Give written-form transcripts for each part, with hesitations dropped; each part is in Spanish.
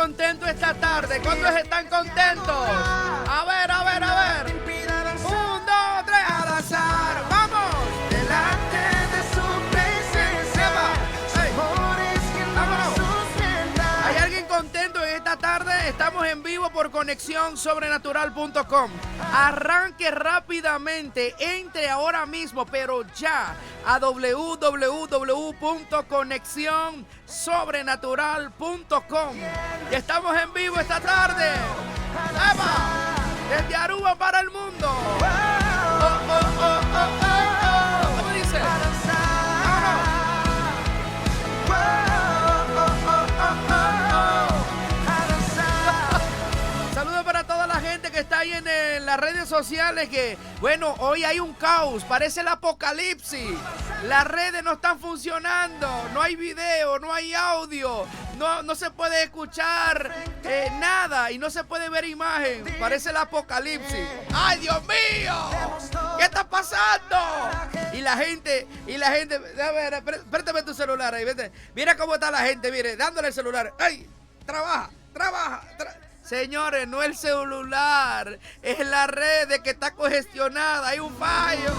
contentos esta tarde? ¿Cuántos están contentos? A ver, a ver, a ver. 1, 2, 3, a danzar. ¡Vamos! Delante de su presencia, Hey, amores que vámonos. nos sustentan. ¿Hay alguien contento en esta tarde? Estamos en vivo por conexión-sobrenatural.com. Arranque rápidamente, entre ahora mismo, pero ya, a www.conexión-sobrenatural.com. Y estamos en vivo esta tarde. ¡Eva! Desde Aruba para el mundo. Oh, oh, oh, oh, oh, oh. ¿Cómo dice? Saludos para toda la gente que está ahí en las redes sociales que, bueno, hoy hay un caos, parece el apocalipsis. Las redes no están funcionando, no hay video, no hay audio, no se puede escuchar nada y no se puede ver imagen. Parece el apocalipsis. ¡Ay, Dios mío! ¿Qué está pasando? Y la gente, a ver, préstame tu celular ahí, vete. Mira cómo está la gente, mire, dándole el celular. ¡Ay! Trabaja. Señores, no el celular, es la red que está congestionada, hay un fallo.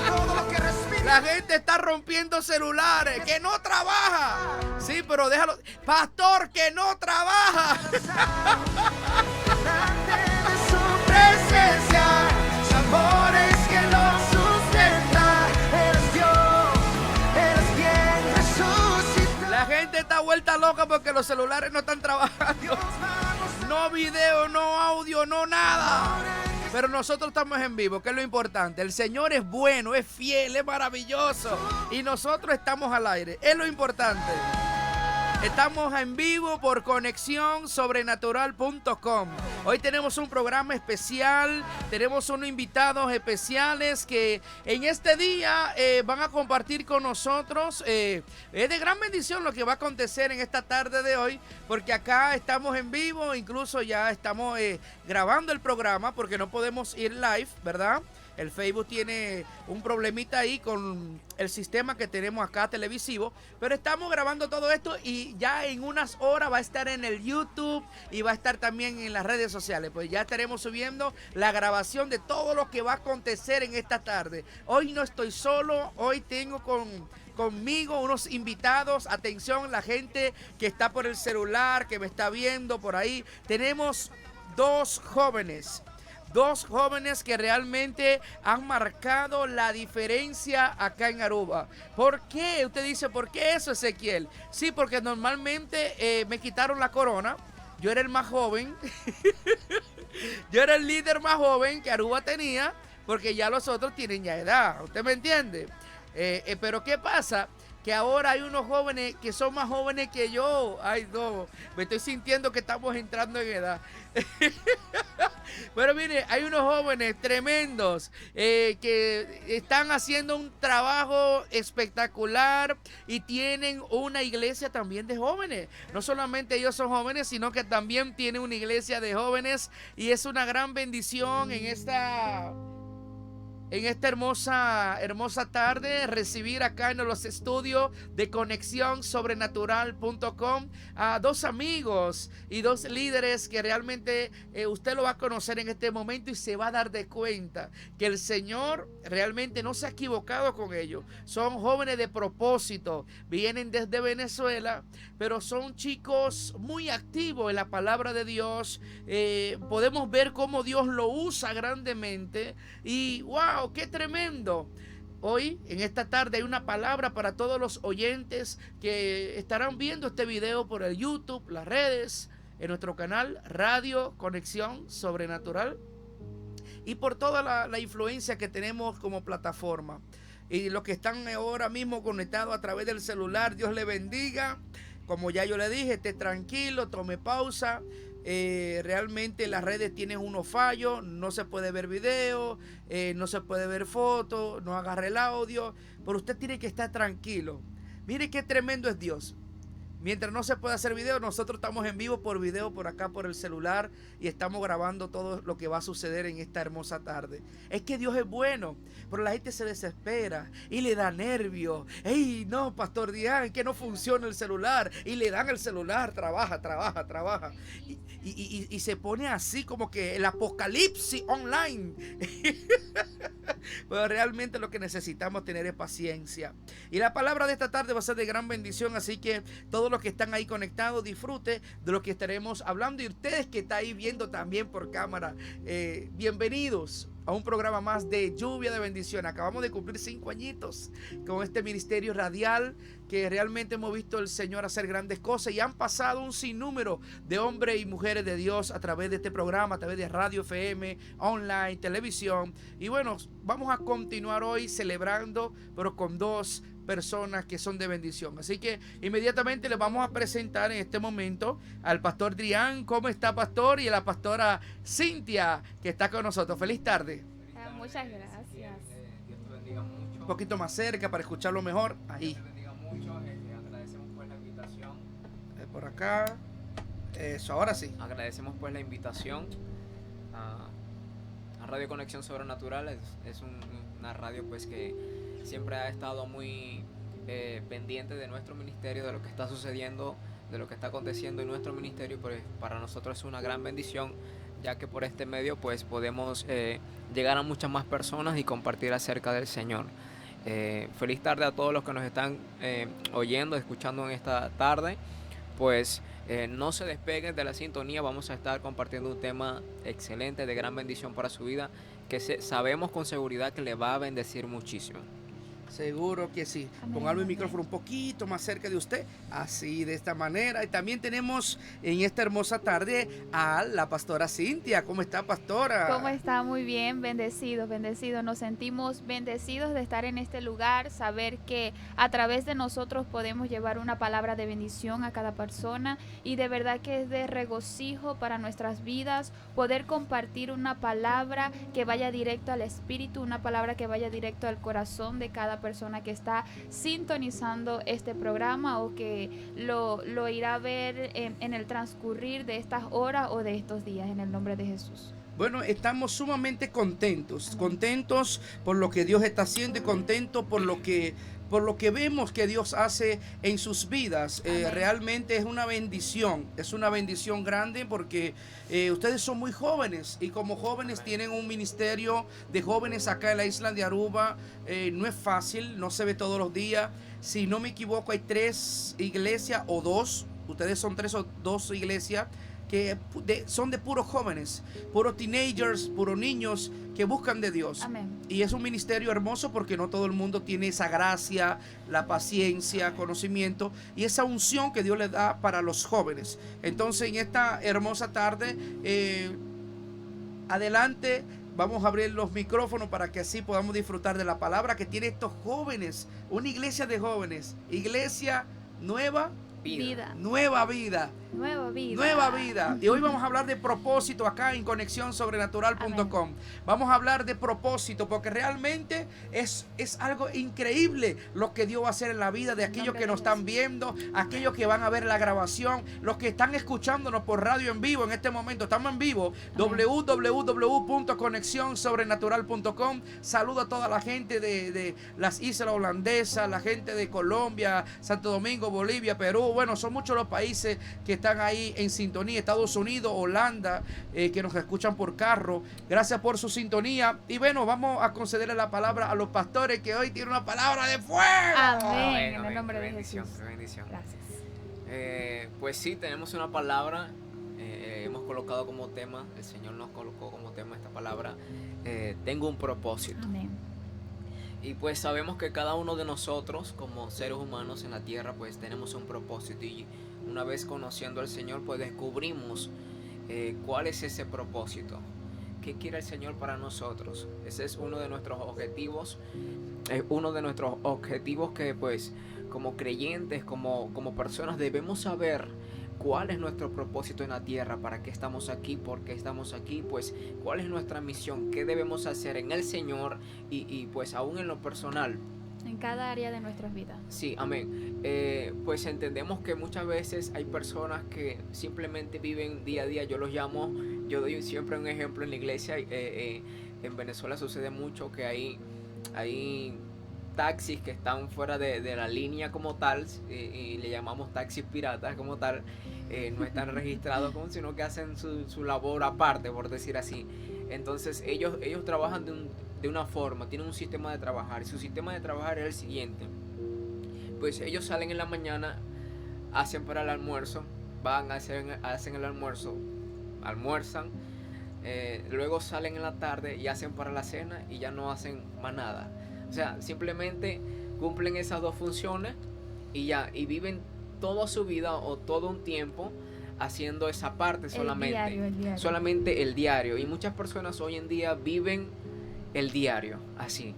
Todo lo que respira. La gente está rompiendo celulares, que no trabaja. Sí, pero déjalo. Pastor, que no trabaja. Delante de su presencia, amores que nos sustentan. Eres Dios, eres quien resucita. La gente está vuelta loca porque los celulares no están trabajando. No video, no audio, no nada. Pero nosotros estamos en vivo, que es lo importante. El Señor es bueno, es fiel, es maravilloso. Y nosotros estamos al aire, es lo importante. Estamos en vivo por conexión-sobrenatural.com. Hoy tenemos un programa especial, tenemos unos invitados especiales que en este día van a compartir con nosotros. Es de gran bendición lo que va a acontecer en esta tarde de hoy, porque acá estamos en vivo, incluso ya estamos grabando el programa porque no podemos ir live, ¿verdad? El Facebook tiene un problemita ahí con el sistema que tenemos acá televisivo, pero estamos grabando todo esto y ya en unas horas va a estar en el YouTube y va a estar también en las redes sociales. Pues ya estaremos subiendo la grabación de todo lo que va a acontecer en esta tarde. Hoy no estoy solo, hoy tengo conmigo unos invitados. Atención, la gente que está por el celular, que me está viendo por ahí. Tenemos dos jóvenes que realmente han marcado la diferencia acá en Aruba. ¿Por qué? Usted dice, ¿por qué eso, Ezequiel? Sí, porque normalmente me quitaron la corona. Yo era el más joven. Yo era el líder más joven que Aruba tenía, porque ya los otros tienen ya edad. ¿Usted me entiende? Pero ¿qué pasa? Que ahora hay unos jóvenes que son más jóvenes que yo. Ay, no, me estoy sintiendo que estamos entrando en edad. Pero mire, hay unos jóvenes tremendos que están haciendo un trabajo espectacular y tienen una iglesia también de jóvenes. No solamente ellos son jóvenes, sino que también tienen una iglesia de jóvenes y es una gran bendición en esta hermosa tarde recibir acá en los estudios de conexión-sobrenatural.com a dos amigos y dos líderes que realmente usted lo va a conocer en este momento y se va a dar de cuenta que el Señor realmente no se ha equivocado con ellos. Son jóvenes de propósito, vienen desde Venezuela, pero son chicos muy activos en la palabra de Dios. Podemos ver cómo Dios lo usa grandemente y wow, qué tremendo. Hoy, en esta tarde, hay una palabra para todos los oyentes que estarán viendo este video por el YouTube, las redes, en nuestro canal Radio Conexión Sobrenatural y por toda la influencia que tenemos como plataforma. Y los que están ahora mismo conectados a través del celular, Dios le bendiga. Como ya yo le dije, esté tranquilo, tome pausa. Realmente las redes tienen unos fallos, no se puede ver video, no se puede ver fotos, no agarre el audio, pero usted tiene que estar tranquilo. Mire qué tremendo es Dios. mientras no se puede hacer video, nosotros estamos en vivo por video por acá por el celular y estamos grabando todo lo que va a suceder en esta hermosa tarde. Es que Dios es bueno, pero la gente se desespera y le da nervio. ¡Ey, no, Pastor Dian, que no funciona el celular! Y le dan el celular, trabaja. Y se pone así como que el apocalipsis online. Pero realmente lo que necesitamos tener es paciencia. Y la palabra de esta tarde va a ser de gran bendición, así que todos los que están ahí conectados, disfrute de lo que estaremos hablando. Y ustedes que están ahí viendo también por cámara, bienvenidos a un programa más de Lluvia de Bendición. Acabamos de cumplir 5 añitos con este ministerio radial, que realmente hemos visto al Señor hacer grandes cosas, y han pasado un sinnúmero de hombres y mujeres de Dios a través de este programa, a través de Radio FM, online, televisión. Y bueno, vamos a continuar hoy celebrando, pero con 2 personas que son de bendición. Así que inmediatamente les vamos a presentar en este momento al pastor Drian. ¿Cómo está, pastor? Y a la pastora Cintia, que está con nosotros. Feliz tarde. Muchas gracias. Dios te bendiga mucho. Un poquito más cerca para escucharlo mejor. Ahí. Dios te bendiga mucho. Agradecemos pues la invitación. Por acá. Eso, ahora sí. Agradecemos pues la invitación a Radio Conexión Sobrenatural. Es una radio pues que siempre ha estado muy pendiente de nuestro ministerio, de lo que está sucediendo, de lo que está aconteciendo en nuestro ministerio. Pues para nosotros es una gran bendición, ya que por este medio pues podemos llegar a muchas más personas y compartir acerca del Señor. Feliz tarde a todos los que nos están oyendo, escuchando en esta tarde. Pues no se despeguen de la sintonía, vamos a estar compartiendo un tema excelente, de gran bendición para su vida, que sabemos con seguridad que le va a bendecir muchísimo. Seguro que sí. Amén, Póngalo el amén. micrófono un poquito más cerca de usted. Así, de esta manera. Y también tenemos en esta hermosa tarde a la pastora Cintia. ¿Cómo está, pastora? ¿Cómo está? Muy bien, bendecidos. Nos sentimos bendecidos de estar en este lugar, saber que a través de nosotros podemos llevar una palabra de bendición a cada persona, y de verdad que es de regocijo para nuestras vidas poder compartir una palabra que vaya directo al espíritu, una palabra que vaya directo al corazón de cada persona que está sintonizando este programa o que lo irá a ver en el transcurrir de estas horas o de estos días, en el nombre de Jesús. Bueno, estamos sumamente contentos por lo que Dios está haciendo y contentos por lo que vemos que Dios hace en sus vidas. Realmente es una bendición grande, porque ustedes son muy jóvenes y como jóvenes tienen un ministerio de jóvenes acá en la isla de Aruba. No es fácil, no se ve todos los días. Si no me equivoco, hay 3 iglesias o 2. Ustedes son 3 o 2 iglesias que son de puros jóvenes, puros teenagers, puros niños que buscan de Dios. Amén. Y es un ministerio hermoso porque no todo el mundo tiene esa gracia, la paciencia, conocimiento y esa unción que Dios le da para los jóvenes. Entonces, en esta hermosa tarde, adelante, vamos a abrir los micrófonos para que así podamos disfrutar de la palabra que tiene estos jóvenes. Una iglesia de jóvenes, iglesia nueva. Vida. Nueva vida. Nueva vida. Nueva vida. Y hoy vamos a hablar de propósito acá en conexionssobrenatural.com. Vamos a hablar de propósito porque realmente es algo increíble lo que Dios va a hacer en la vida de aquellos que nos están viendo, aquellos que van a ver la grabación, los que están escuchándonos por radio en vivo en este momento. Estamos en vivo. www.conexionssobrenatural.com. Saludo a toda la gente de las islas holandesas, la gente de Colombia, Santo Domingo, Bolivia, Perú. Bueno, son muchos los países que están ahí en sintonía. Estados Unidos, Holanda, que nos escuchan por carro. Gracias por su sintonía. Y bueno, vamos a concederle la palabra a los pastores, que hoy tienen una palabra de fuego. Amén. En el nombre de bendición, Jesús. qué bendición. Gracias. Pues sí, tenemos una palabra. Hemos colocado como tema, el Señor nos colocó como tema esta palabra. Tengo un propósito. Amén. Y pues sabemos que cada uno de nosotros como seres humanos en la tierra pues tenemos un propósito, y una vez conociendo al Señor pues descubrimos cuál es ese propósito, qué quiere el Señor para nosotros. Ese es uno de nuestros objetivos, que pues como creyentes, como personas debemos saber cuál es nuestro propósito en la tierra, para qué estamos aquí, por qué estamos aquí, pues cuál es nuestra misión, qué debemos hacer en el Señor y pues aún en lo personal, En cada área de nuestras vidas. Sí, amén. Pues entendemos que muchas veces hay personas que simplemente viven día a día. Yo doy siempre un ejemplo en la iglesia. En Venezuela sucede mucho que hay taxis que están fuera de la línea como tal, y le llamamos taxis piratas como tal. No están registrados como, sino que hacen su labor aparte, por decir así. Entonces ellos trabajan de una forma, tienen un sistema de trabajar, y su sistema de trabajar es el siguiente. Pues ellos salen en la mañana, hacen para el almuerzo, hacen el almuerzo, almuerzan, luego salen en la tarde y hacen para la cena y ya no hacen más nada. O sea, simplemente cumplen esas dos funciones y ya, y viven toda su vida o todo un tiempo haciendo esa parte solamente. El diario. Solamente el diario. Y muchas personas hoy en día viven el diario así.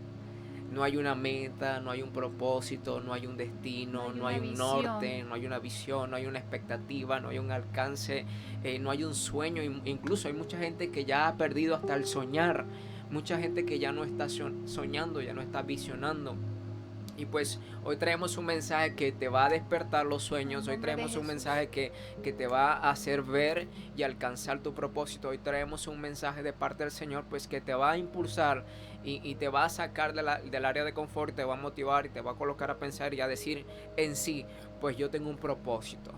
No hay una meta, no hay un propósito, no hay un destino, no hay un norte, no hay una visión, no hay una expectativa, no hay un alcance, no hay un sueño. Incluso hay mucha gente que ya ha perdido hasta el soñar. Mucha gente que ya no está soñando, ya no está visionando. Y pues hoy traemos un mensaje que te va a despertar los sueños. Hoy traemos un mensaje que te va a hacer ver y alcanzar tu propósito. Hoy traemos un mensaje de parte del Señor, pues que te va a impulsar y te va a sacar del área de confort, te va a motivar y te va a colocar a pensar y a decir en sí, pues yo tengo un propósito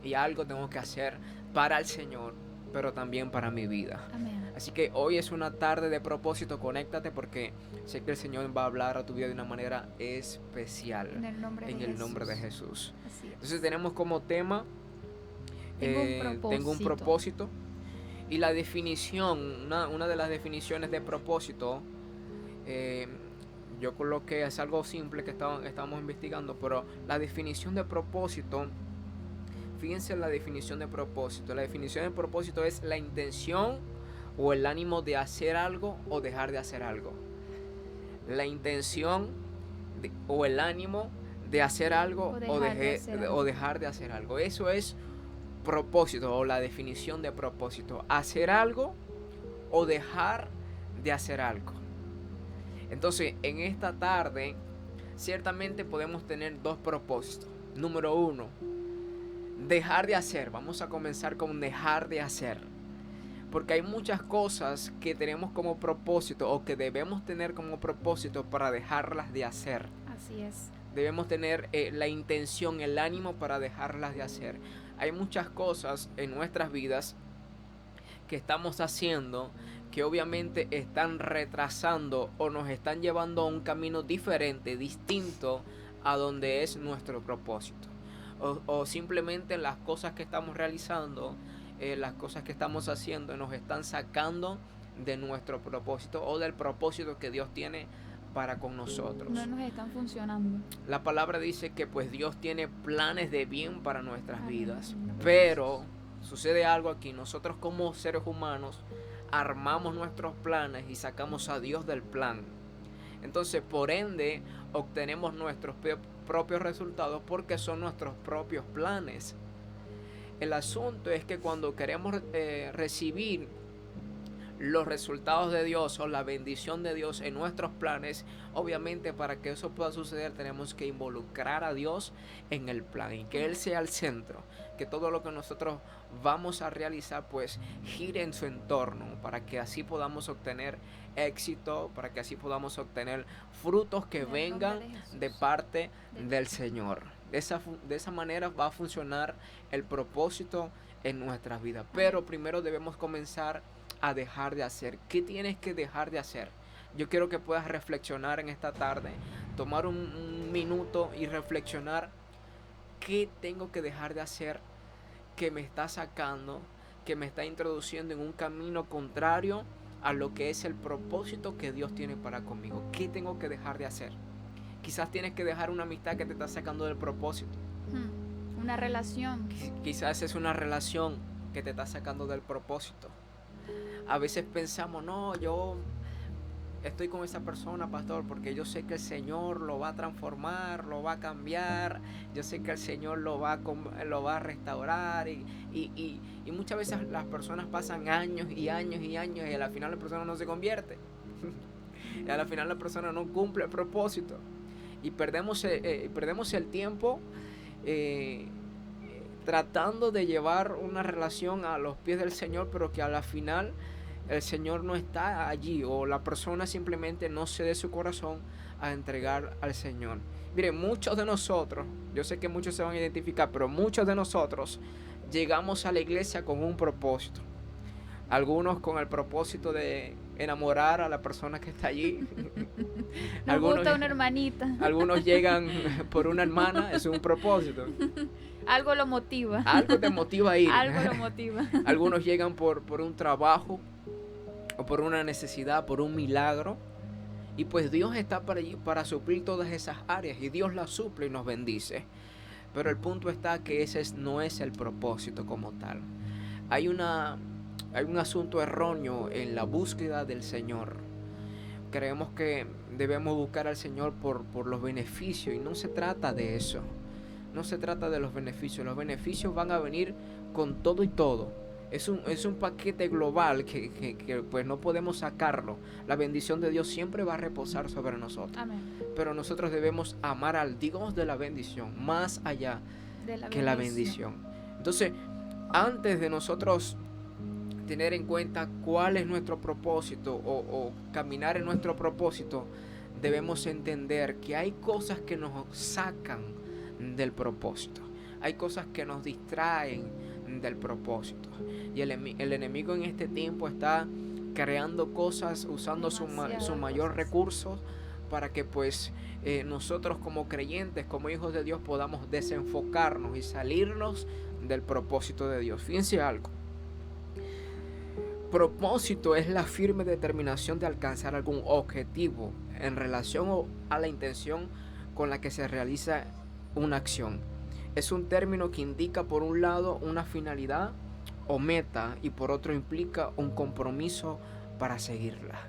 y algo tengo que hacer para el Señor, pero también para mi vida. Amén. Así que hoy es una tarde de propósito. Conéctate porque sé que el Señor va a hablar a tu vida de una manera especial. En el nombre de Jesús. Así es. Entonces tenemos como tema tengo un propósito. Y la definición, una de las definiciones de propósito, yo coloqué, es algo simple que estábamos investigando, pero la definición de propósito, fíjense en la definición de propósito. La definición de propósito es la intención o el ánimo de hacer algo o dejar de hacer algo. La intención o el ánimo de hacer algo o dejar de hacer algo. Eso es propósito o la definición de propósito. Hacer algo o dejar de hacer algo. Entonces, en esta tarde, ciertamente podemos tener dos propósitos. Número uno, dejar de hacer. Vamos a comenzar con dejar de hacer. Porque hay muchas cosas que tenemos como propósito o que debemos tener como propósito para dejarlas de hacer. Así es. Debemos tener la intención, el ánimo para dejarlas de hacer. Hay muchas cosas en nuestras vidas que estamos haciendo que obviamente están retrasando o nos están llevando a un camino diferente, distinto a donde es nuestro propósito. O simplemente las cosas que estamos realizando, las cosas que estamos haciendo nos están sacando de nuestro propósito o del propósito que Dios tiene para con nosotros. No nos están funcionando. La palabra dice que pues Dios tiene planes de bien para nuestras vidas, Amén. pero sucede algo aquí. Nosotros como seres humanos armamos nuestros planes y sacamos a Dios del plan. Entonces, por ende, obtenemos nuestros propios resultados porque son nuestros propios planes. El asunto es que cuando queremos recibir los resultados de Dios o la bendición de Dios en nuestros planes, obviamente para que eso pueda suceder tenemos que involucrar a Dios en el plan y que Él sea el centro, que todo lo que nosotros vamos a realizar pues gire en su entorno, para que así podamos obtener éxito, para que así podamos obtener frutos que vengan de parte del Señor. De esa manera va a funcionar el propósito en nuestras vidas. Pero primero debemos comenzar a dejar de hacer. ¿Qué tienes que dejar de hacer? Yo quiero que puedas reflexionar en esta tarde, tomar un minuto y reflexionar qué tengo que dejar de hacer que me está sacando, que me está introduciendo en un camino contrario a lo que es el propósito que Dios tiene para conmigo. ¿Qué tengo que dejar de hacer? Quizás tienes que dejar una amistad que te está sacando del propósito. Una relación. Quizás es una relación que te está sacando del propósito. A veces pensamos, no, yo estoy con esa persona, pastor, porque yo sé que el Señor lo va a transformar, lo va a cambiar. Yo sé que el Señor lo va a restaurar. Y muchas veces las personas pasan años y años y años y al final la persona no se convierte. Y al final la persona no cumple el propósito. y perdemos el tiempo eh, tratando de llevar una relación a los pies del Señor, pero que a la final el Señor no está allí, o la persona simplemente no cede su corazón a entregar al Señor. Miren, muchos de nosotros, yo sé que muchos se van a identificar, pero muchos de nosotros llegamos a la iglesia con un propósito. Algunos con el propósito de enamorar a la persona que está allí. Nos gusta una hermanita. Algunos llegan por una hermana, es un propósito. Algo lo motiva. Algo te motiva a ir. Algo lo motiva. Algunos llegan por un trabajo, o por una necesidad, por un milagro. Y pues Dios está para allí para suplir todas esas áreas, y Dios las suple y nos bendice. Pero el punto está que no es el propósito como tal. Hay un asunto erróneo en la búsqueda del Señor. Creemos que debemos buscar al Señor por los beneficios, y no se trata de eso. No se trata de los beneficios. Los beneficios van a venir con todo y todo. Es un paquete global que pues no podemos sacarlo. La bendición de Dios siempre va a reposar sobre nosotros. Amén. Pero nosotros debemos amar al Dios de la bendición más allá que la bendición. Entonces, antes de nosotros tener en cuenta cuál es nuestro propósito, o caminar en nuestro propósito, debemos entender que hay cosas que nos sacan del propósito. Hay cosas que nos distraen del propósito. Y el enemigo en este tiempo está creando cosas, usando su mayor recurso para que pues nosotros como creyentes, como hijos de Dios, podamos desenfocarnos y salirnos del propósito de Dios. Fíjense algo. Propósito es la firme determinación de alcanzar algún objetivo en relación a la intención con la que se realiza una acción. Es un término que indica por un lado una finalidad o meta, y por otro implica un compromiso para seguirla.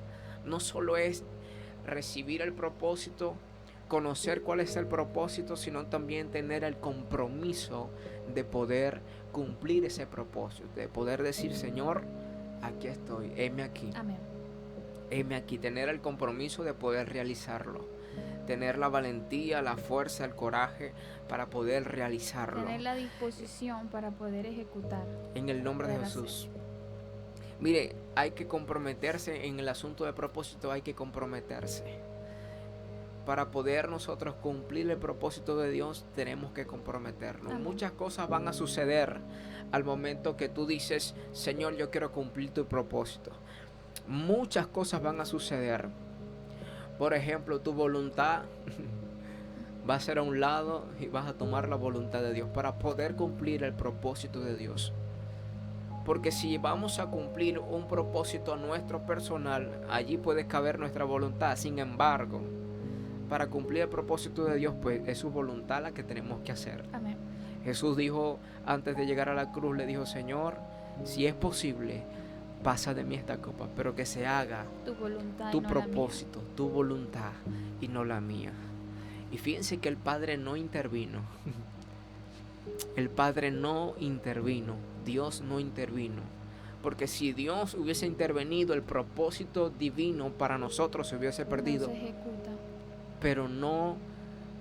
No solo es recibir el propósito, conocer cuál es el propósito, sino también tener el compromiso de poder cumplir ese propósito, de poder decir: Señor, aquí estoy, heme aquí. Amén. Heme aquí, tener el compromiso de poder realizarlo, tener la valentía, la fuerza, el coraje para poder realizarlo. Tener la disposición para poder ejecutar. En el nombre de Jesús. Mire, hay que comprometerse en el asunto de propósito, hay que comprometerse. Para poder nosotros cumplir el propósito de Dios, tenemos que comprometernos. Amén. Muchas cosas van a suceder al momento que tú dices: Señor, yo quiero cumplir tu propósito. Muchas cosas van a suceder. Por ejemplo, tu voluntad va a ser a un lado y vas a tomar la voluntad de Dios para poder cumplir el propósito de Dios. Porque si vamos a cumplir un propósito nuestro personal, allí puede caber nuestra voluntad. Sin embargo, para cumplir el propósito de Dios, pues es su voluntad la que tenemos que hacer. Amén. Jesús dijo, antes de llegar a la cruz, le dijo: Señor, si es posible, pasa de mí esta copa, pero que se haga Tu voluntad. tu y no propósito, tu voluntad, y no la mía. Y fíjense que el Padre no intervino. El Padre no intervino. Dios no intervino. Porque si Dios hubiese intervenido, el propósito divino para nosotros se hubiese la mía. perdido. No se ejecuta. Pero no,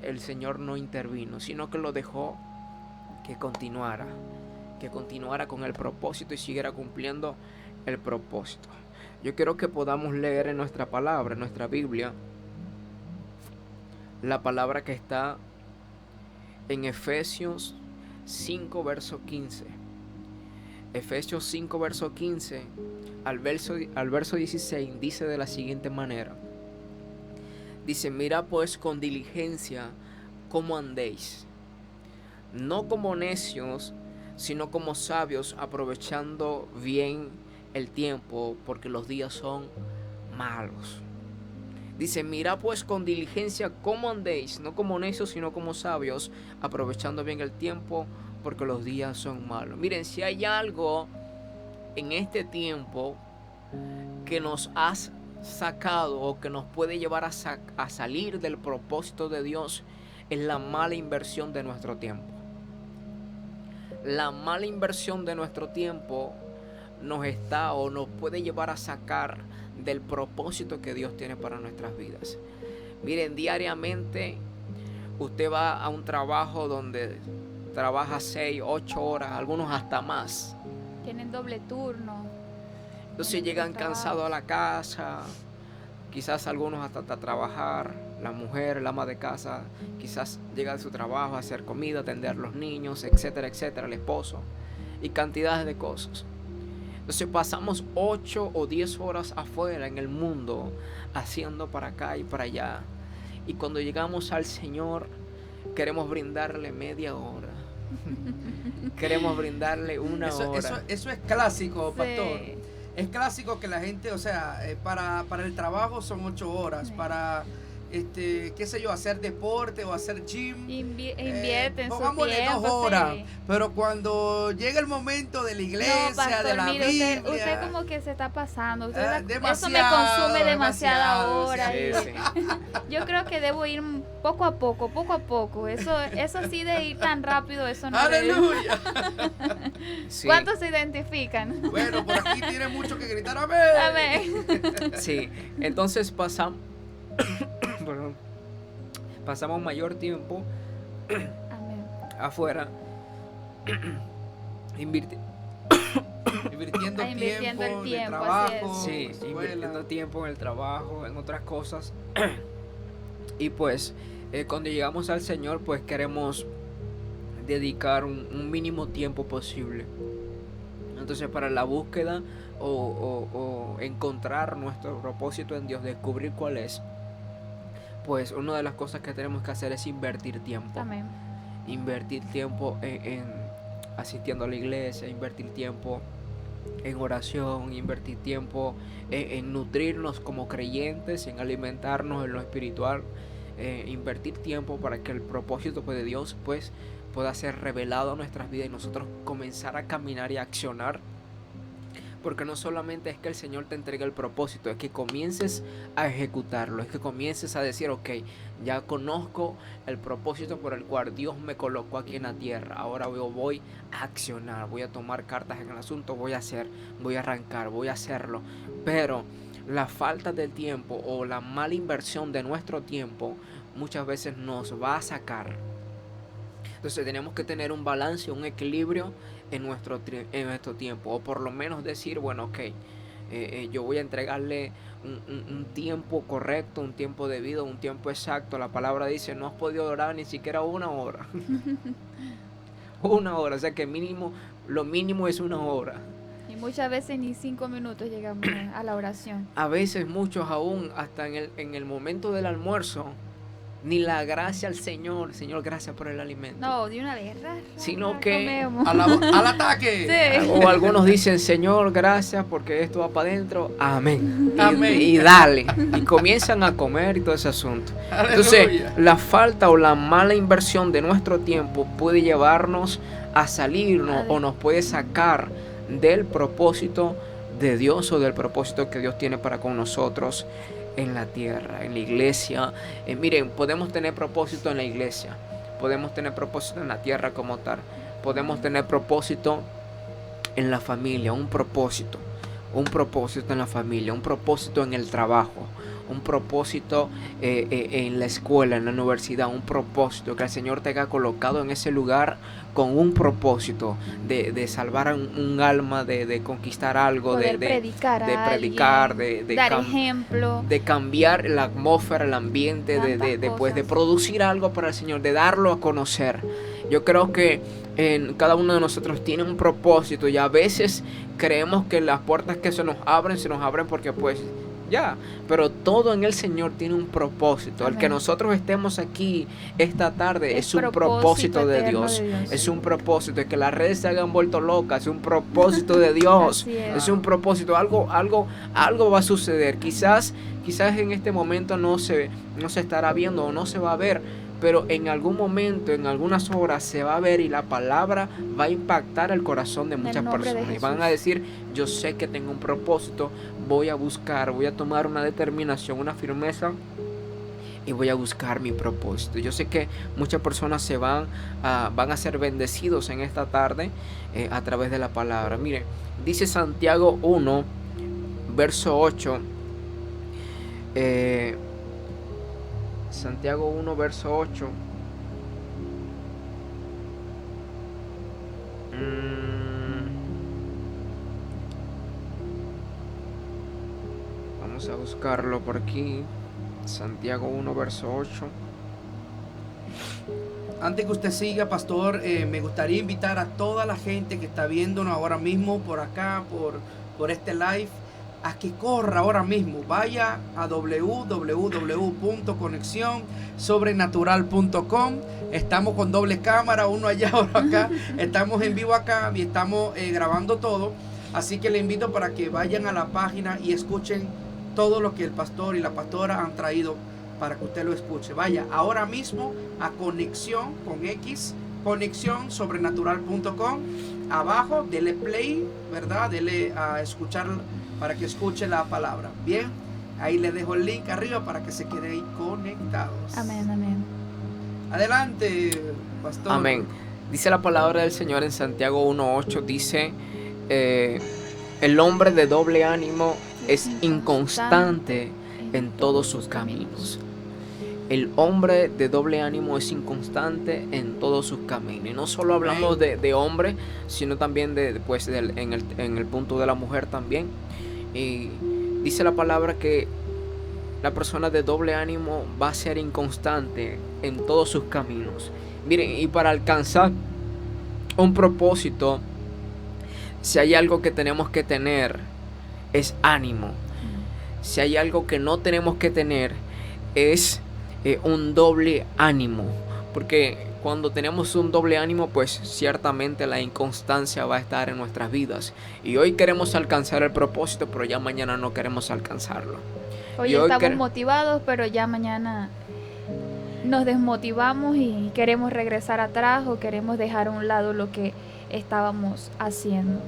el Señor no intervino, sino que lo dejó que continuara con el propósito y siguiera cumpliendo el propósito. Yo quiero que podamos leer en nuestra palabra, en nuestra Biblia, la palabra que está en Efesios 5, verso 15. Efesios 5, verso 15 al verso 16 dice de la siguiente manera. Dice: mira pues con diligencia cómo andéis, no como necios, sino como sabios, aprovechando bien el tiempo, porque los días son malos. Dice: mira pues con diligencia cómo andéis, no como necios, sino como sabios, aprovechando bien el tiempo, porque los días son malos. Miren, si hay algo en este tiempo que nos has sacado o que nos puede llevar a salir del propósito de Dios, es la mala inversión de nuestro tiempo. La mala inversión de nuestro tiempo nos puede llevar a sacar del propósito que Dios tiene para nuestras vidas. Miren, diariamente usted va a un trabajo donde trabaja 6, 8 horas, algunos hasta más. Tienen doble turno. Entonces llegan cansados a la casa, quizás algunos hasta trabajar, la mujer, la ama de casa, quizás llega de su trabajo a hacer comida, atender a los niños, etcétera, etcétera, el esposo y cantidades de cosas. Entonces pasamos 8 o 10 horas afuera en el mundo haciendo para acá y para allá. Y cuando llegamos al Señor queremos brindarle media hora. Queremos brindarle una hora. Eso es clásico, Sí. pastor. Es clásico que la gente, o sea, para el trabajo son 8 horas, Sí. para, qué sé yo, hacer deporte o hacer gym. Invierten su Pongámosle tiempo. 2 horas, Sí. pero cuando llega el momento de la iglesia, No, pastor, de la mire, Biblia, usted como que se está pasando. Usted eso me demasiado, consume demasiada demasiado, hora. sí. y Yo creo que debo ir poco a poco. Eso sí de ir tan rápido, eso no debe. ¡Aleluya! Sí, ¿Cuántos se identifican? Bueno, por aquí tiene mucho que gritar, amén. Amén. sí. Entonces pasamos mayor tiempo Amén. afuera Invirtiendo Invirtiendo el tiempo, de tiempo, trabajo, así sí, escuela. invirtiendo tiempo en el trabajo, en otras cosas. Y pues cuando llegamos al Señor, pues queremos dedicar un mínimo tiempo posible. Entonces para la búsqueda o encontrar nuestro propósito en Dios, descubrir cuál es, pues una de las cosas que tenemos que hacer es invertir tiempo. Amén. Invertir tiempo en asistiendo a la iglesia, invertir tiempo en oración, invertir tiempo en nutrirnos como creyentes, en alimentarnos en lo espiritual, invertir tiempo para que el propósito pues, de Dios pues pueda ser revelado a nuestras vidas y nosotros comenzar a caminar y a accionar. Porque no solamente es que el Señor te entregue el propósito, es que comiences a ejecutarlo, es que comiences a decir, ok, ya conozco el propósito por el cual Dios me colocó aquí en la tierra, ahora yo voy a accionar, voy a tomar cartas en el asunto, voy a hacer, voy a arrancar, voy a hacerlo. Pero la falta de tiempo o la mala inversión de nuestro tiempo muchas veces nos va a sacar. Entonces tenemos que tener un balance, un equilibrio en nuestro tiempo, o por lo menos decir, bueno, ok, yo voy a entregarle un tiempo correcto, un tiempo debido, un tiempo exacto. La palabra dice, no has podido orar ni siquiera una hora. Una hora, o sea que lo mínimo es una hora. Y muchas veces ni 5 minutos llegamos a la oración. A veces muchos aún, hasta en el momento del almuerzo, ni la gracia al Señor, Señor, gracias por el alimento. No, de una vez. Sino que Al ataque. Sí. O algunos dicen, Señor, gracias porque esto va para adentro. Amén. Amén. Y dale. Y comienzan a comer y todo ese asunto. Entonces, Aleluya. la falta o la mala inversión de nuestro tiempo puede llevarnos a salirnos o nos puede sacar del propósito de Dios o del propósito que Dios tiene para con nosotros en la tierra, en la iglesia. Miren, podemos tener propósito en la iglesia, podemos tener propósito en la tierra como tal, podemos tener propósito en la familia, un propósito en la familia, un propósito en el trabajo, un propósito en la escuela, en la universidad, un propósito que el Señor te haya colocado en ese lugar con un propósito de salvar un alma, de conquistar algo, de predicar, de dar ejemplo, de cambiar la atmósfera, el ambiente, de producir algo para el Señor, de darlo a conocer. Yo creo que cada uno de nosotros tiene un propósito y a veces creemos que las puertas que se nos abren porque pues ya, pero todo en el Señor tiene un propósito. Amén. El que nosotros estemos aquí esta tarde es un propósito de Dios. Es un propósito. El que las redes se hayan vuelto locas es un propósito de Dios. Es un propósito. Algo va a suceder. Quizás en este momento no se estará viendo o no se va a ver, pero en algún momento, en algunas horas se va a ver y la palabra va a impactar el corazón de muchas personas. Y van a decir, yo sé que tengo un propósito, voy a buscar, voy a tomar una determinación, una firmeza y voy a buscar mi propósito. Yo sé que muchas personas van a ser bendecidos en esta tarde a través de la palabra. Mire, dice Santiago 1, verso 8. Santiago 1, verso 8. Vamos a buscarlo por aquí. Santiago 1, verso 8. Antes que usted siga, pastor, me gustaría invitar a toda la gente que está viéndonos ahora mismo por acá, por este live, a que corra ahora mismo. Vaya a www.conexionsobrenatural.com. Estamos con doble cámara, uno allá, otro acá. Estamos en vivo acá y estamos grabando todo. Así que le invito para que vayan a la página y escuchen todo lo que el pastor y la pastora han traído para que usted lo escuche. Vaya ahora mismo a Conexión con X, conexionsobrenatural.com. Abajo, dele play, ¿verdad? Dele a escuchar para que escuche la palabra. Bien, ahí le dejo el link arriba para que se quede ahí conectados. Amén, amén. Adelante, pastor. Amén. Dice la palabra del Señor en Santiago 1:8, dice, el hombre de doble ánimo es inconstante en todos sus caminos. El hombre de doble ánimo es inconstante en todos sus caminos. Y no solo hablamos de hombre, sino también en el punto de la mujer también. Y dice la palabra que la persona de doble ánimo va a ser inconstante en todos sus caminos. Miren, y para alcanzar un propósito, si hay algo que tenemos que tener, es ánimo. Si hay algo que no tenemos que tener, es un doble ánimo. Porque cuando tenemos un doble ánimo, pues ciertamente la inconstancia va a estar en nuestras vidas. Y hoy queremos alcanzar el propósito, pero ya mañana no queremos alcanzarlo. Hoy estamos motivados, pero ya mañana nos desmotivamos y queremos regresar atrás o queremos dejar a un lado lo que estábamos haciendo.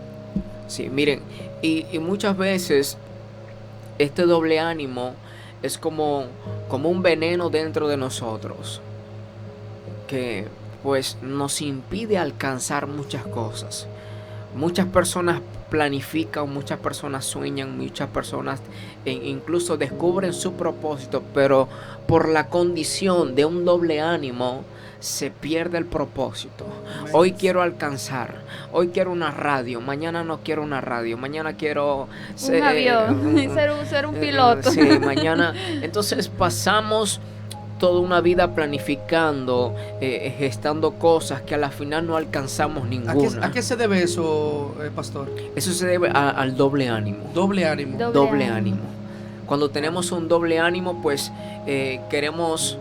Sí, miren, y muchas veces este doble ánimo es como un veneno dentro de nosotros que pues nos impide alcanzar muchas cosas. Muchas personas planifican, muchas personas sueñan, muchas personas incluso descubren su propósito, pero por la condición de un doble ánimo se pierde el propósito. Hoy quiero alcanzar, hoy quiero una radio, mañana no quiero una radio, mañana quiero un avión, ser un piloto. Sí, mañana. Entonces pasamos toda una vida planificando, gestando cosas que a la final no alcanzamos ninguna. ¿A qué se debe eso, pastor? Eso se debe al doble ánimo. Doble ánimo. Doble ánimo. Cuando tenemos un doble ánimo, pues queremos...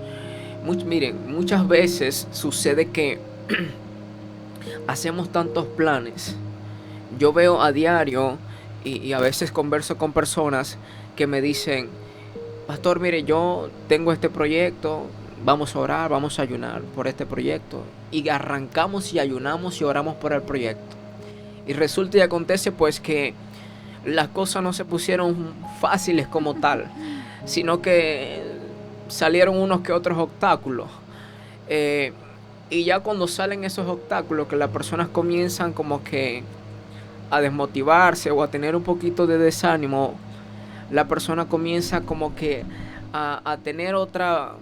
miren, muchas veces sucede que hacemos tantos planes. Yo veo a diario y a veces converso con personas que me dicen: pastor, mire, yo tengo este proyecto, vamos a orar, vamos a ayunar por este proyecto. Y arrancamos y ayunamos y oramos por el proyecto. Y resulta y acontece pues que las cosas no se pusieron fáciles como tal, sino que salieron unos que otros obstáculos. Y ya cuando salen esos obstáculos, que las personas comienzan como que a desmotivarse o a tener un poquito de desánimo, la persona comienza como que a tener otra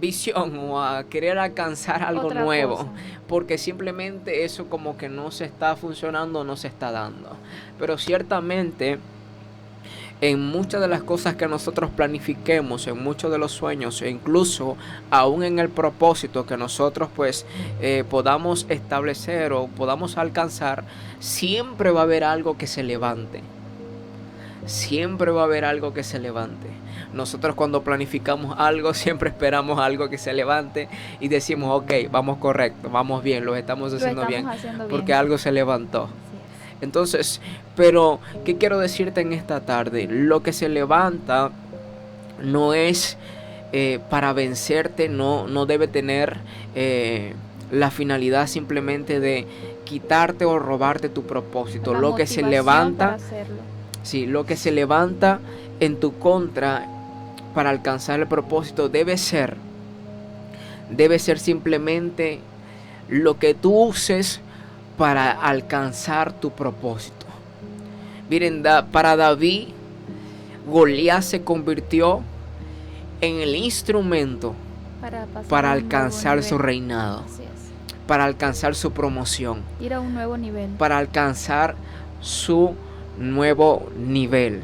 visión o a querer alcanzar algo Otra nuevo, cosa. porque simplemente eso como que no se está funcionando, no se está dando. Pero ciertamente en muchas de las cosas que nosotros planifiquemos, en muchos de los sueños, e incluso aún en el propósito que nosotros pues podamos establecer o podamos alcanzar, siempre va a haber algo que se levante. Siempre va a haber algo que se levante. Nosotros cuando planificamos algo siempre esperamos algo que se levante y decimos: ok, vamos correcto, vamos bien, lo estamos haciendo bien, porque algo se levantó. Así es. Entonces, pero ¿qué quiero decirte en esta tarde? Lo que se levanta no es para vencerte, no debe tener la finalidad simplemente de quitarte o robarte tu propósito. La Lo que se motivación levanta, para hacerlo. sí, lo que se levanta en tu contra para alcanzar el propósito debe ser simplemente lo que tú uses para alcanzar tu propósito. Miren, para David, Goliat se convirtió en el instrumento para alcanzar su reinado. Así es. para alcanzar su promoción, Ir a un nuevo nivel. para alcanzar su nuevo nivel.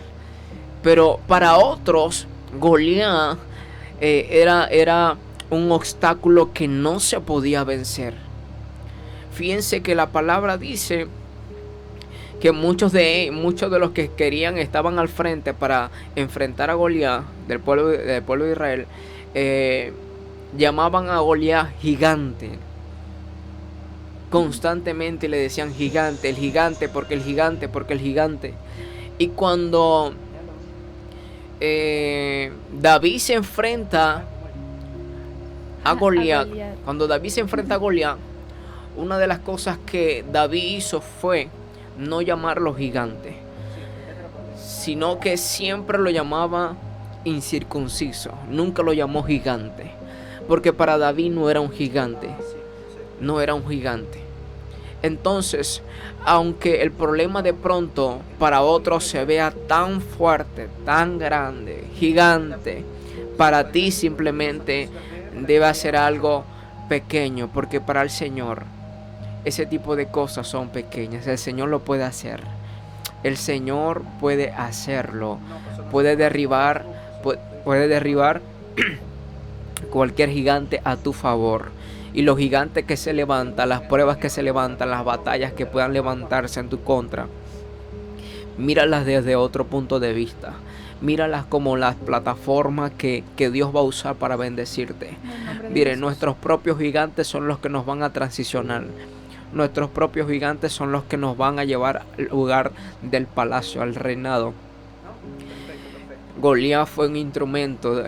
Pero para otros, Goliat era un obstáculo que no se podía vencer. Fíjense que la palabra dice que muchos de los que querían estaban al frente para enfrentar a Goliat del pueblo de Israel, llamaban a Goliat gigante. Constantemente le decían gigante, el gigante, porque el gigante, porque el gigante. Y cuando David se enfrenta a Goliat, cuando David se enfrenta a Goliat, una de las cosas que David hizo fue no llamarlo gigante, sino que siempre lo llamaba incircunciso. Nunca lo llamó gigante, porque para David no era un gigante. No era un gigante. Entonces, aunque el problema de pronto para otros se vea tan fuerte, tan grande, gigante, para ti simplemente debe ser algo pequeño, porque para el Señor ese tipo de cosas son pequeñas. El Señor lo puede hacer. El Señor puede hacerlo. Puede derribar cualquier gigante a tu favor. Y los gigantes que se levantan, las pruebas que se levantan, las batallas que puedan levantarse en tu contra, míralas desde otro punto de vista. Míralas como las plataformas que Dios va a usar para bendecirte. Miren, nuestros propios gigantes son los que nos van a transicionar. Nuestros propios gigantes son los que nos van a llevar al lugar del palacio, al reinado. Goliat fue un instrumento.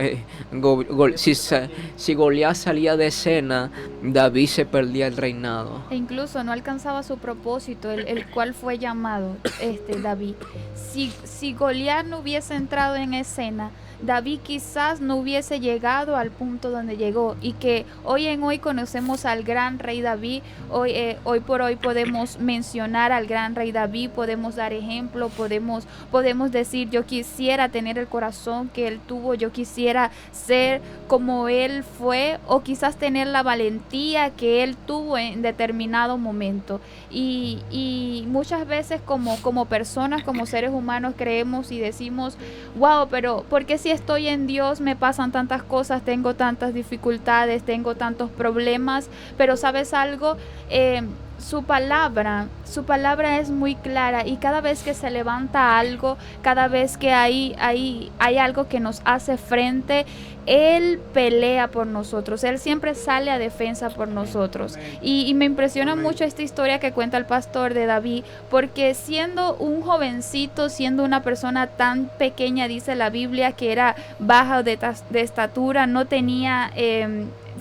Si Goliat salía de escena, David se perdía el reinado. E incluso no alcanzaba su propósito, el cual fue llamado David. Si Goliat no hubiese entrado en escena, David quizás no hubiese llegado al punto donde llegó, y que hoy conocemos al gran rey David. Hoy por hoy podemos mencionar al gran rey David, podemos dar ejemplo, podemos decir: yo quisiera tener el corazón que él tuvo, yo quisiera ser como él fue, o quizás tener la valentía que él tuvo en determinado momento. Y muchas veces como personas, como seres humanos, creemos y decimos: wow, pero ¿por qué si estoy en Dios me pasan tantas cosas, tengo tantas dificultades, tengo tantos problemas? Pero ¿sabes algo? Su palabra es muy clara, y cada vez que se levanta algo, cada vez que hay algo que nos hace frente, Él pelea por nosotros. Él siempre sale a defensa por nosotros. Y me impresiona mucho esta historia que cuenta el pastor de David, porque siendo un jovencito, siendo una persona tan pequeña, dice la Biblia que era baja de estatura, no tenía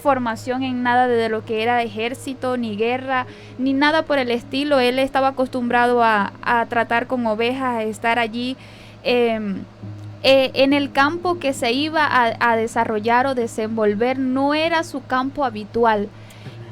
formación en nada de lo que era ejército, ni guerra, ni nada por el estilo. Él estaba acostumbrado a tratar con ovejas, a estar allí en el campo que se iba a desarrollar o desenvolver. No era su campo habitual.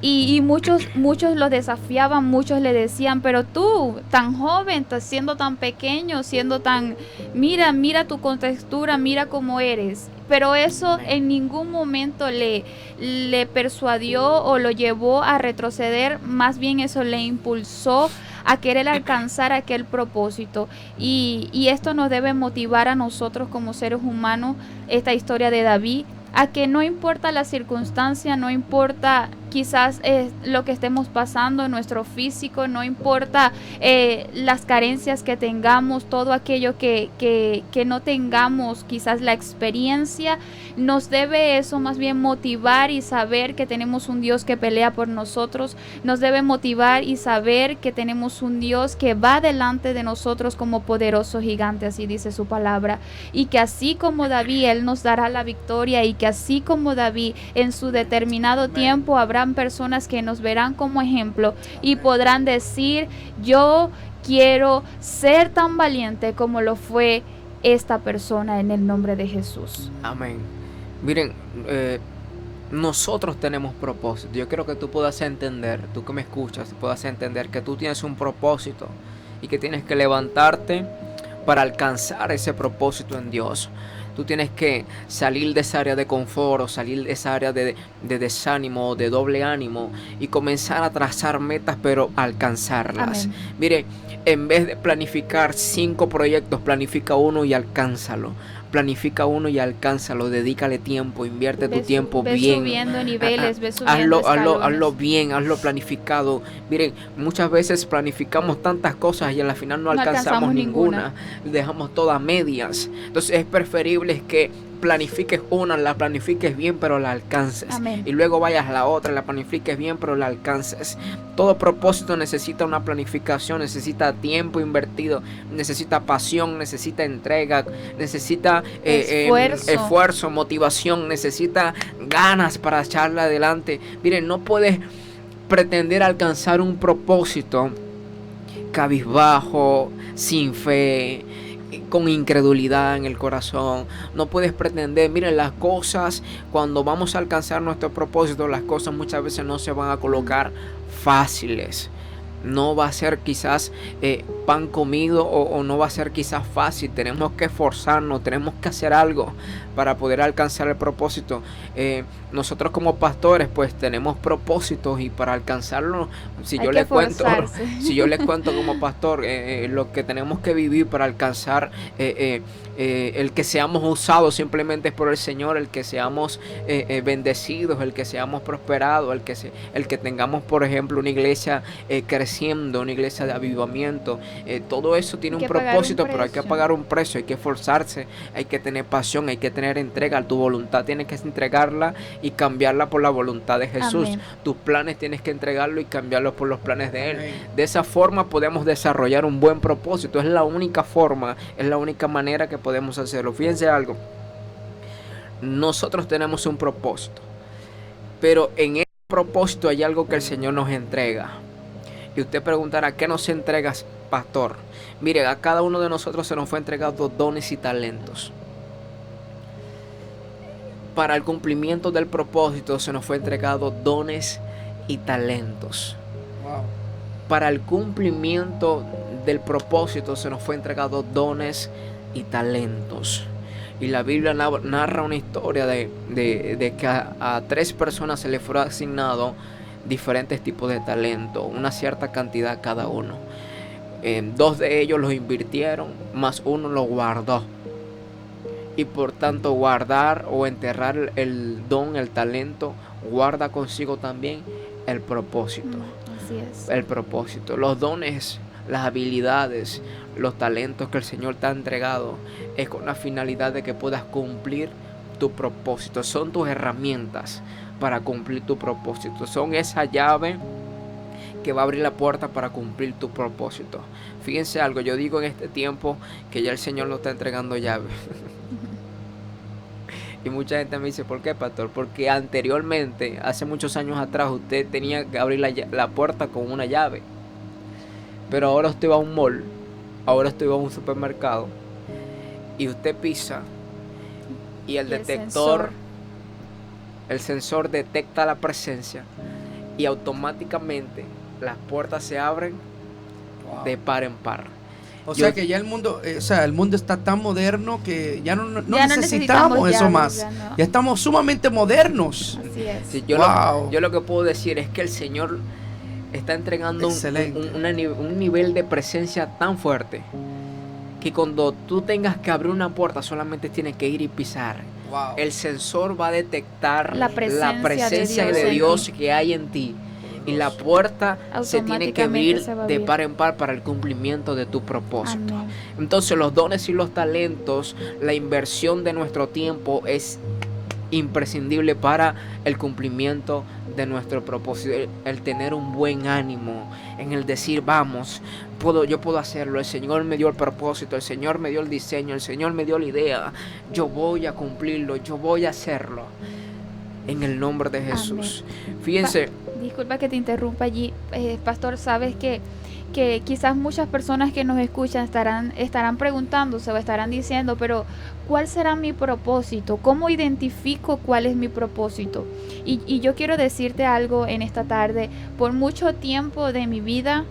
Y muchos lo desafiaban, muchos le decían: pero tú, tan joven, siendo tan pequeño, siendo tan... Mira tu contextura, mira cómo eres. Pero eso en ningún momento le persuadió o lo llevó a retroceder. Más bien eso le impulsó a querer alcanzar aquel propósito. Y esto nos debe motivar a nosotros como seres humanos, esta historia de David, a que no importa la circunstancia, no importa quizás lo que estemos pasando, nuestro físico, no importa las carencias que tengamos, todo aquello que no tengamos quizás la experiencia, nos debe eso más bien motivar y saber que tenemos un Dios que pelea por nosotros. Nos debe motivar y saber que tenemos un Dios que va delante de nosotros como poderoso gigante, así dice su palabra, y que así como David, Él nos dará la victoria, y que así como David, en su determinado tiempo habrán personas que nos verán como ejemplo y podrán decir: yo quiero ser tan valiente como lo fue esta persona, en el nombre de Jesús. Amén. Miren, nosotros tenemos propósito. Yo quiero que tú puedas entender, tú que me escuchas, puedas entender que tú tienes un propósito y que tienes que levantarte para alcanzar ese propósito en Dios. Tú tienes que salir de esa área de confort o salir de esa área de desánimo o de doble ánimo y comenzar a trazar metas, pero alcanzarlas. Amén. Mire, en vez de planificar 5 proyectos, planifica uno y alcánzalo. Planifica uno y alcánzalo, dedícale tiempo, invierte tu tiempo ves bien. subiendo niveles, ves subiendo Hazlo bien, hazlo planificado. Miren, muchas veces planificamos tantas cosas y al final no alcanzamos ninguna. Dejamos todas medias. Entonces es preferible que planifiques una, la planifiques bien, pero la alcances. Amén. Y luego vayas a la otra, la planifiques bien, pero la alcances. Todo propósito necesita una planificación, necesita tiempo invertido, necesita pasión, necesita entrega, necesita esfuerzo, motivación, necesita ganas para echarle adelante. Miren, no puedes pretender alcanzar un propósito cabizbajo, sin fe, con incredulidad en el corazón. No puedes pretender, miren, las cosas, cuando vamos a alcanzar nuestro propósito, las cosas muchas veces no se van a colocar fáciles. No va a ser quizás pan comido o no va a ser quizás fácil. Tenemos que esforzarnos, tenemos que hacer algo para poder alcanzar el propósito. Nosotros como pastores pues tenemos propósitos y para alcanzarlo, si yo les cuento como pastor lo que tenemos que vivir para alcanzar el que seamos usados simplemente por el Señor, el que seamos bendecidos, el que seamos prosperados, el que tengamos, por ejemplo, una iglesia creciendo, una iglesia de avivamiento. Todo eso tiene un propósito, pero hay que pagar un precio, hay que esforzarse, hay que tener pasión, hay que tener entrega. Tu voluntad tienes que entregarla y cambiarla por la voluntad de Jesús. Amén. Tus planes tienes que entregarlo y cambiarlos por los planes de Él. De esa forma podemos desarrollar un buen propósito. Es la única forma, es la única manera que podemos hacerlo. Fíjense algo, nosotros tenemos un propósito, pero en ese propósito hay algo que el Señor nos entrega. Y usted preguntará, ¿qué nos entregas, pastor? Mire, a cada uno de nosotros se nos fue entregado dones y talentos. Para el cumplimiento del propósito se nos fue entregado dones y talentos. Wow. Para el cumplimiento del propósito se nos fue entregado dones y talentos. Y la Biblia narra una historia de que a 3 personas se les fue asignado diferentes tipos de talento, una cierta cantidad cada uno. 2 de ellos los invirtieron, más 1 lo guardó. Y por tanto guardar o enterrar el don, el talento, guarda consigo también el propósito. Así es. El propósito, los dones, las habilidades, los talentos que el Señor te ha entregado es con la finalidad de que puedas cumplir tu propósito. Son tus herramientas para cumplir tu propósito. Son esa llave que va a abrir la puerta para cumplir tu propósito. Fíjense algo, yo digo en este tiempo que ya el Señor nos está entregando llaves. Y mucha gente me dice, ¿por qué, pastor? Porque anteriormente, hace muchos años atrás, usted tenía que abrir la puerta con una llave. Pero ahora usted va a un mall, ahora usted va a un supermercado y usted pisa y el sensor detecta la presencia y automáticamente las puertas se abren de par en par. O sea que ya el mundo está tan moderno que ya no necesitamos eso llaves, más. Ya estamos sumamente modernos. Así es. Sí, yo lo que puedo decir es que el Señor está entregando un nivel de presencia tan fuerte que cuando tú tengas que abrir una puerta solamente tienes que ir y pisar. Wow. El sensor va a detectar la presencia de Dios que hay en ti. Y la puerta se tiene que abrir de par en par para el cumplimiento de tu propósito. Amén. Entonces los dones y los talentos, la inversión de nuestro tiempo es imprescindible para el cumplimiento de nuestro propósito. El tener un buen ánimo, en el decir, vamos, yo puedo hacerlo. El Señor me dio el propósito, el Señor me dio el diseño, el Señor me dio la idea. Yo voy a cumplirlo, yo voy a hacerlo. En el nombre de Jesús. Amén. Fíjense. Disculpa que te interrumpa allí, pastor, sabes que quizás muchas personas que nos escuchan estarán preguntándose o estarán diciendo, pero ¿cuál será mi propósito? ¿Cómo identifico cuál es mi propósito? Y yo quiero decirte algo en esta tarde. Por mucho tiempo de mi vida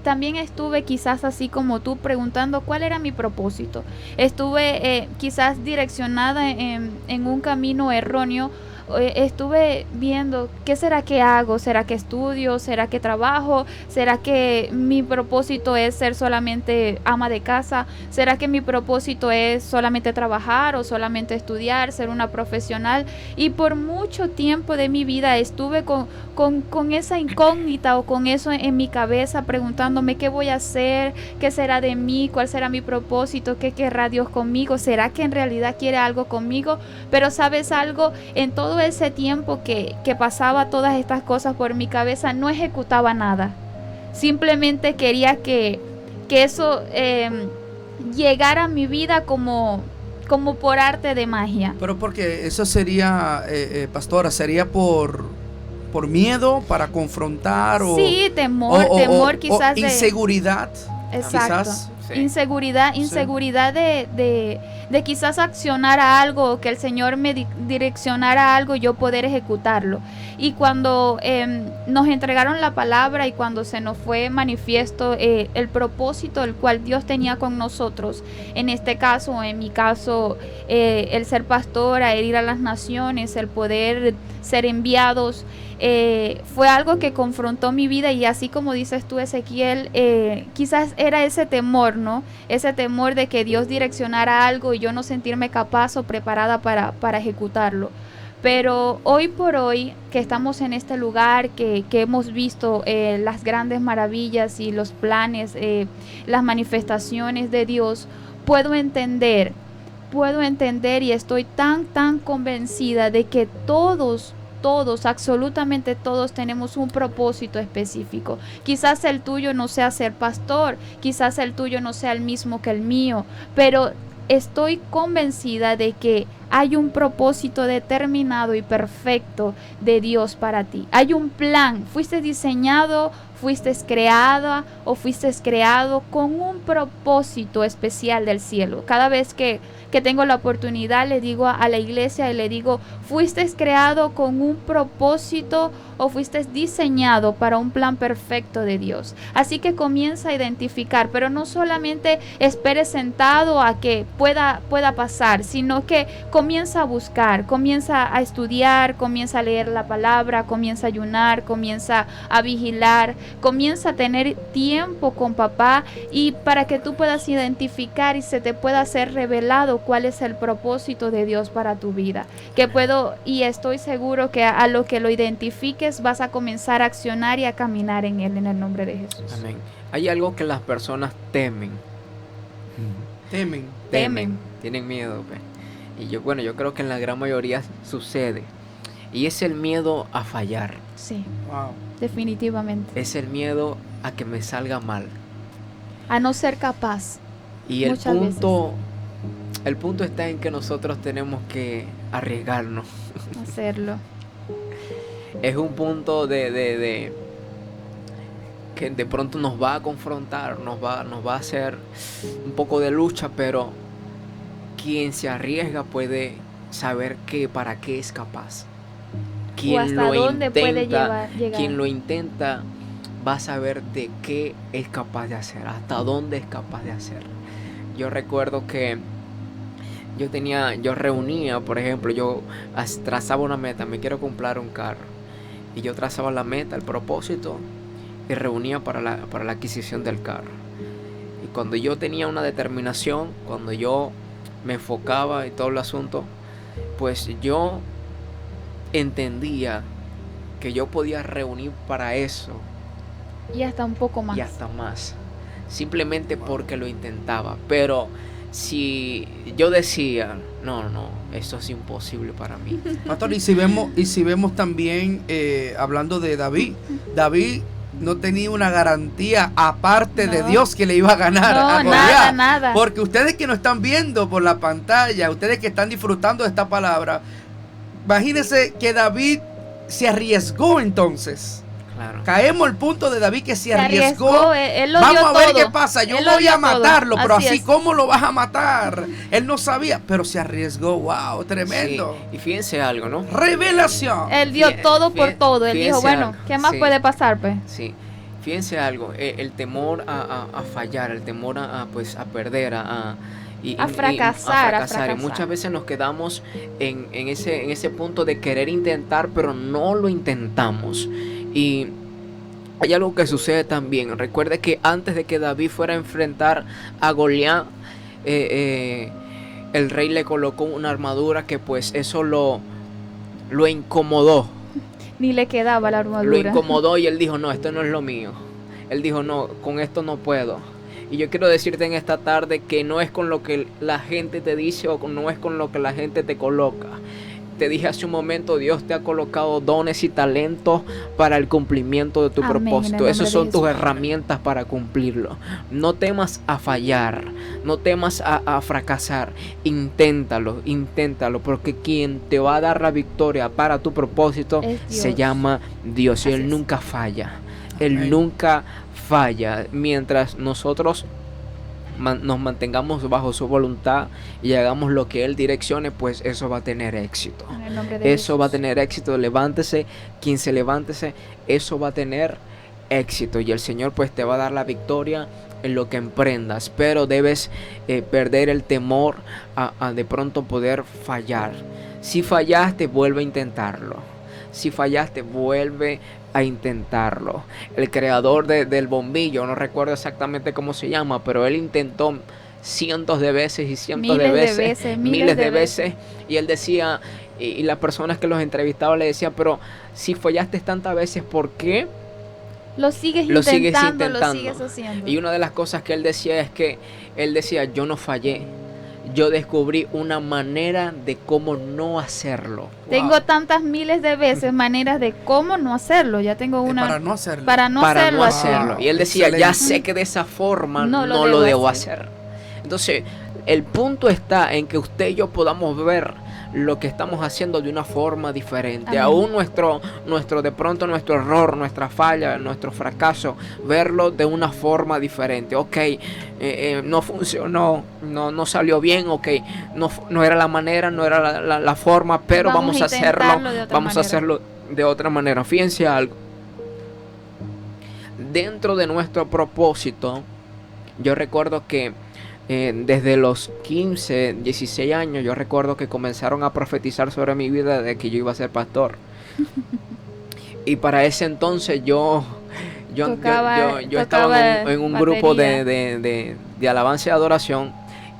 también estuve quizás así como tú preguntando cuál era mi propósito. Estuve quizás direccionada en un camino erróneo. Estuve viendo qué será que hago, será que estudio, será que trabajo, será que mi propósito es ser solamente ama de casa, será que mi propósito es solamente trabajar o solamente estudiar, ser una profesional. Y por mucho tiempo de mi vida estuve con esa incógnita o con eso en mi cabeza, preguntándome qué voy a hacer, qué será de mí, cuál será mi propósito, qué querrá Dios conmigo, será que en realidad quiere algo conmigo. Pero sabes algo, en todo ese tiempo que pasaba todas estas cosas por mi cabeza, no ejecutaba nada. Simplemente quería que eso llegara a mi vida como por arte de magia. Pero porque eso sería, pastora, sería por miedo para confrontar o Sí, temor quizás o inseguridad. Exacto. Quizás. Sí. Inseguridad de quizás accionar a algo, o que el Señor me direccionara a algo y yo poder ejecutarlo. Y cuando nos entregaron la palabra y cuando se nos fue manifiesto el propósito el cual Dios tenía con nosotros, en este caso, en mi caso, el ser pastora, el ir a las naciones, el poder ser enviados, fue algo que confrontó mi vida. Y así como dices tú, Ezequiel, quizás era ese temor, ¿no? Ese temor de que Dios direccionara algo y yo no sentirme capaz o preparada para ejecutarlo. Pero hoy por hoy, que estamos en este lugar, que hemos visto las grandes maravillas y los planes, las manifestaciones de Dios, puedo entender y estoy tan convencida de que todos, absolutamente todos tenemos un propósito específico. Quizás el tuyo no sea ser pastor, quizás el tuyo no sea el mismo que el mío, pero estoy convencida de que hay un propósito determinado y perfecto de Dios para ti. Hay un plan, fuiste diseñado, fuiste creada o fuiste creado con un propósito especial del cielo. Cada vez que tengo la oportunidad le digo a la iglesia y le digo, fuiste creado con un propósito o fuiste diseñado para un plan perfecto de Dios. Así que comienza a identificar, pero no solamente esperes sentado a que pueda pasar, sino que comienza a buscar, comienza a estudiar, comienza a leer la palabra, comienza a ayunar, comienza a vigilar, comienza a tener tiempo con papá, y para que tú puedas identificar y se te pueda ser revelado cuál es el propósito de Dios para tu vida. Y estoy seguro que a lo que lo identifiques vas a comenzar a accionar y a caminar en él, en el nombre de Jesús. Amén. Hay algo que las personas temen. Tienen miedo, pues. Y yo creo que en la gran mayoría sucede. Y es el miedo a fallar. Sí, Wow. definitivamente. Es el miedo a que me salga mal. A no ser capaz. Y el Muchas punto está en que nosotros tenemos que arriesgarnos. Hacerlo. Es un punto de que de pronto nos va a confrontar, nos va a hacer un poco de lucha, pero quien se arriesga puede saber para qué es capaz. O hasta dónde puede llegar. Quien lo intenta va a saber de qué es capaz de hacer, hasta dónde es capaz de hacer. Yo recuerdo que yo reunía, por ejemplo, yo trazaba una meta, me quiero comprar un carro, y yo trazaba la meta, el propósito, y reunía para la adquisición del carro. Y cuando yo tenía una determinación, cuando yo me enfocaba y todo el asunto, pues yo entendía que yo podía reunir para eso Y hasta un poco más. y hasta más, simplemente porque lo intentaba. Pero si yo decía, no, eso es imposible para mí. Pastor, y si vemos también, hablando de David no tenía una garantía aparte de No. Dios que le iba a ganar No, a Goliat. nada. Porque ustedes que nos están viendo por la pantalla, ustedes que están disfrutando de esta palabra, imagínense que David se arriesgó entonces. Claro. Caemos al punto de David que se arriesgó. Él lo Vamos dio a ver todo. qué pasa. Yo Él lo voy dio a matarlo, todo. pero Así así es. ¿cómo lo vas a matar? Él no sabía, pero se arriesgó. Wow, tremendo. Sí, y fíjense algo, ¿no? Revelación. Él dio todo por todo. Él Fíjense dijo, bueno, algo. ¿qué más Sí. puede pasar, pues? Sí, Fíjense algo, el temor a fallar, el temor pues, a perder, A fracasar, a Y fracasar. muchas veces nos quedamos en ese punto de querer intentar, pero no lo intentamos. Y hay algo que sucede también. Recuerde que antes de que David fuera a enfrentar a Goliat, el rey le colocó una armadura que pues eso lo incomodó. Ni le quedaba la Lo armadura. incomodó y él dijo, no, esto no es lo mío. Él dijo, no, con esto no puedo. Y yo quiero decirte en esta tarde que no es con lo que la gente te dice o no es con lo que la gente te coloca. Te dije hace un momento, Dios te ha colocado dones y talentos para el cumplimiento de tu Amén, en el propósito. nombre Esas de son tus Jesús. herramientas para cumplirlo. No temas a fallar, no temas a fracasar. Inténtalo, porque quien te va a dar la victoria para tu propósito Es se Dios. llama Dios y Así Él es. nunca falla. Él Amén. nunca falla. Mientras nosotros nos mantengamos bajo su voluntad y hagamos lo que Él direccione, pues eso va a tener éxito. En el nombre de Eso va a Jesús. tener éxito. Levántese, quien se levántese, eso va a tener éxito. Y el Señor pues te va a dar la victoria en lo que emprendas. Pero debes perder el temor a de pronto poder fallar. Si fallaste, vuelve a intentarlo. Si fallaste, vuelve a intentarlo. El creador del bombillo, no recuerdo exactamente cómo se llama, pero él intentó cientos de veces y cientos de veces, miles de veces. Y él decía, y las personas que los entrevistaban le decían, pero si fallaste tantas veces, ¿por qué Lo sigues lo sigues intentando, lo intentando? sigues haciendo. Y una de las cosas que él decía es que él decía, yo no fallé, yo descubrí una manera de cómo no hacerlo. Tengo tantas miles de veces maneras de cómo no hacerlo. Ya tengo una Para no hacerlo. para no para hacerlo no así. hacerlo. Y él decía, ya Excelente. sé que de esa forma No no lo lo debo debo hacer. Entonces, el punto está en que usted y yo podamos ver lo que estamos haciendo de una forma diferente. Amén. Aún nuestro de pronto nuestro error, nuestra falla, nuestro fracaso, verlo de una forma diferente. Ok, no funcionó, no salió bien, ok, no era la manera, no era la forma, pero vamos a hacerlo, intentarlo de otra vamos a manera. hacerlo de otra manera. Fíjense algo. Dentro de nuestro propósito, yo recuerdo que desde los 15, 16 años, yo recuerdo que comenzaron a profetizar sobre mi vida de que yo iba a ser pastor. Y para ese entonces yo Tocaba estaba en un grupo batería. de alabanza y adoración.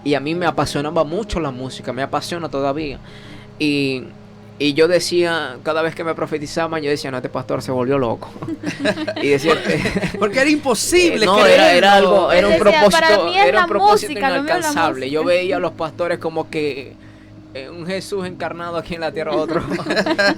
Y a mí me apasionaba mucho la música, me apasiona todavía. Y yo decía, cada vez que me profetizaban, yo decía, no, este pastor se volvió loco. Y decía, Porque era imposible. no, creerlo. era algo, Él era un decía, para propósito, mí es era la un propósito música, lo mío es la inalcanzable. Yo música. veía a los pastores como que un Jesús encarnado aquí en la tierra, otro,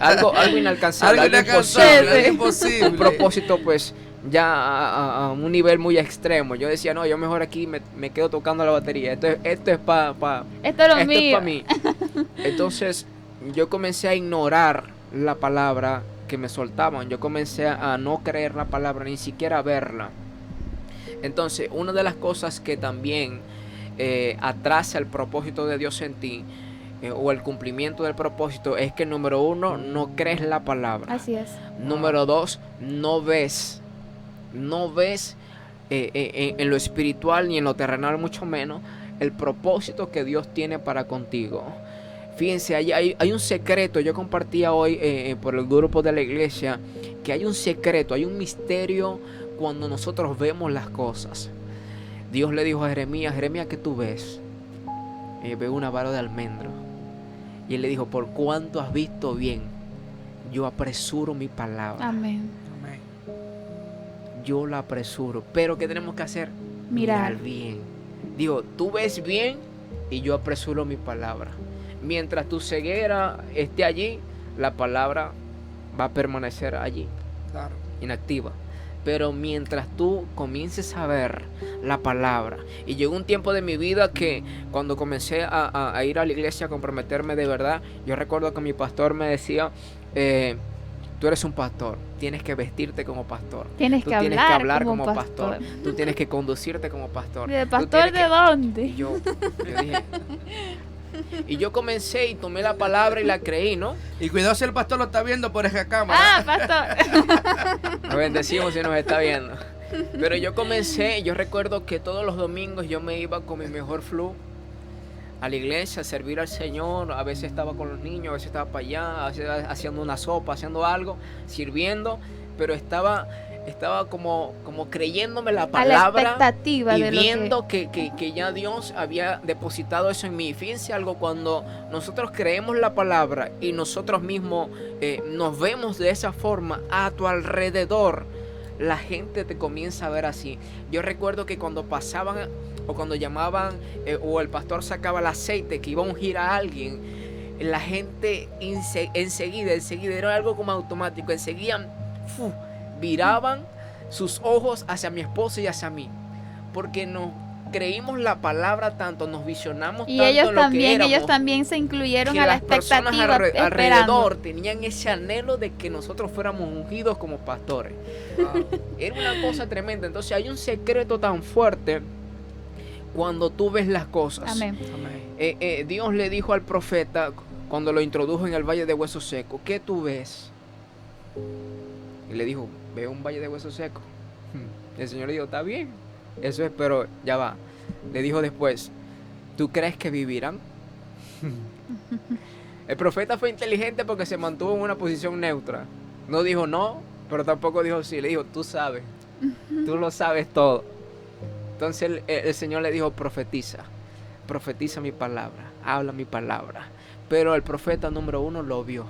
algo inalcanzable, Algo algo inalcanzable, imposible, algo imposible. un propósito pues ya a un nivel muy extremo. Yo decía, no, yo mejor aquí me quedo tocando la batería. Esto es Esto es lo esto es mío. para mí. Entonces yo comencé a ignorar la palabra que me soltaban. Yo comencé a no creer la palabra, ni siquiera verla. Entonces, una de las cosas que también atrasa el propósito de Dios en ti, o el cumplimiento del propósito, es que número uno, no crees la palabra. Así es. Número dos, no ves en lo espiritual ni en lo terrenal, mucho menos, el propósito que Dios tiene para contigo. Fíjense, hay un secreto. Yo compartía hoy por el grupo de la iglesia que hay un secreto, hay un misterio cuando nosotros vemos las cosas. Dios le dijo a Jeremías, ¿qué tú ves? Veo una vara de almendro. Y él le dijo, por cuanto has visto bien, yo apresuro mi palabra. Amén. Amén. Yo la apresuro. Pero ¿qué tenemos que hacer? Mirar. bien. Digo, tú ves bien y yo apresuro mi palabra. Mientras tu ceguera esté allí, la palabra va a permanecer allí, Claro. inactiva. Pero mientras tú comiences a ver la palabra. Y llegó un tiempo de mi vida que cuando comencé a ir a la iglesia a comprometerme de verdad, yo recuerdo que mi pastor me decía, tú eres un pastor, tienes que vestirte como pastor. Tienes Tú que tienes que hablar hablar como como pastor. pastor. Tú tienes que conducirte como pastor. ¿De Tú pastor tienes de que- dónde? Y yo dije... Y yo comencé y tomé la palabra y la creí, ¿no? Y cuidado si el pastor lo está viendo por esa cámara. Ah, pastor. Nos bendecimos si nos está viendo. Pero yo recuerdo que todos los domingos yo me iba con mi mejor flu a la iglesia a servir al Señor. A veces estaba con los niños, a veces estaba para allá, a veces haciendo una sopa, haciendo algo, sirviendo, pero estaba como creyéndome la A la palabra expectativa y de lo viendo que ya Dios había depositado eso en mí. Fíjense algo, cuando nosotros creemos la palabra y nosotros mismos nos vemos de esa forma a tu alrededor, la gente te comienza a ver así. Yo recuerdo que cuando pasaban o cuando llamaban o el pastor sacaba el aceite que iba a ungir a alguien, la gente enseguida era algo como automático, enseguida viraban sus ojos hacia mi esposo y hacia mí, porque nos creímos la palabra tanto, nos visionamos Y tanto ellos en lo que éramos, ellos también se incluyeron que a la las personas expectativa alrededor tenían ese anhelo de que nosotros fuéramos ungidos como pastores. Era una cosa tremenda. Entonces hay un secreto tan fuerte cuando tú ves las cosas. Amén. Dios le dijo al profeta cuando lo introdujo en el valle de huesos secos: ¿qué tú ves? Y le dijo: veo un valle de huesos secos. El Señor le dijo: está bien, eso es, pero ya va. Le dijo después: ¿tú crees que vivirán? El profeta fue inteligente porque se mantuvo en una posición neutra. No dijo no, pero tampoco dijo sí. Le dijo: tú sabes, tú lo sabes todo. Entonces el Señor le dijo: profetiza mi palabra, habla mi palabra. Pero el profeta número 1 lo vio.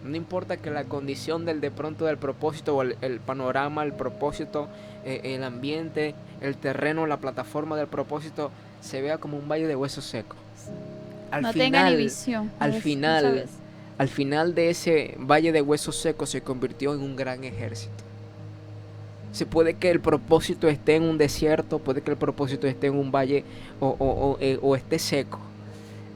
No importa que la condición de pronto del propósito o el panorama, el propósito, el ambiente, el terreno, la plataforma del propósito se vea como un valle de huesos secos. No tenga ni visión. Al final de ese valle de huesos secos se convirtió en un gran ejército. Se puede que el propósito esté en un desierto, puede que el propósito esté en un valle o esté seco.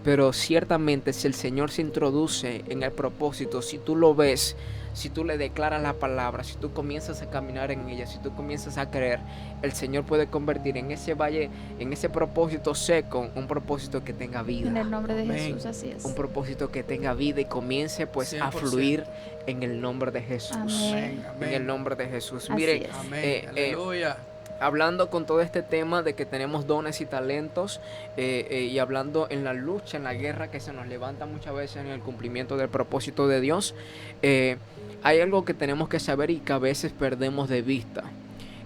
Pero ciertamente si el Señor se introduce en el propósito, si tú lo ves, si tú le declaras la palabra, si tú comienzas a caminar en ella, si tú comienzas a creer, el Señor puede convertir en ese valle, en ese propósito seco, un propósito que tenga vida. En el nombre de Amén. Jesús, así es. Un propósito que tenga vida y comience pues a 100%. fluir en el nombre de Jesús. Amén. En el nombre de Jesús. Así Mire, es. Amén. Aleluya. hablando con todo este tema de que tenemos dones y talentos y hablando en la lucha, en la guerra que se nos levanta muchas veces en el cumplimiento del propósito de Dios, hay algo que tenemos que saber y que a veces perdemos de vista.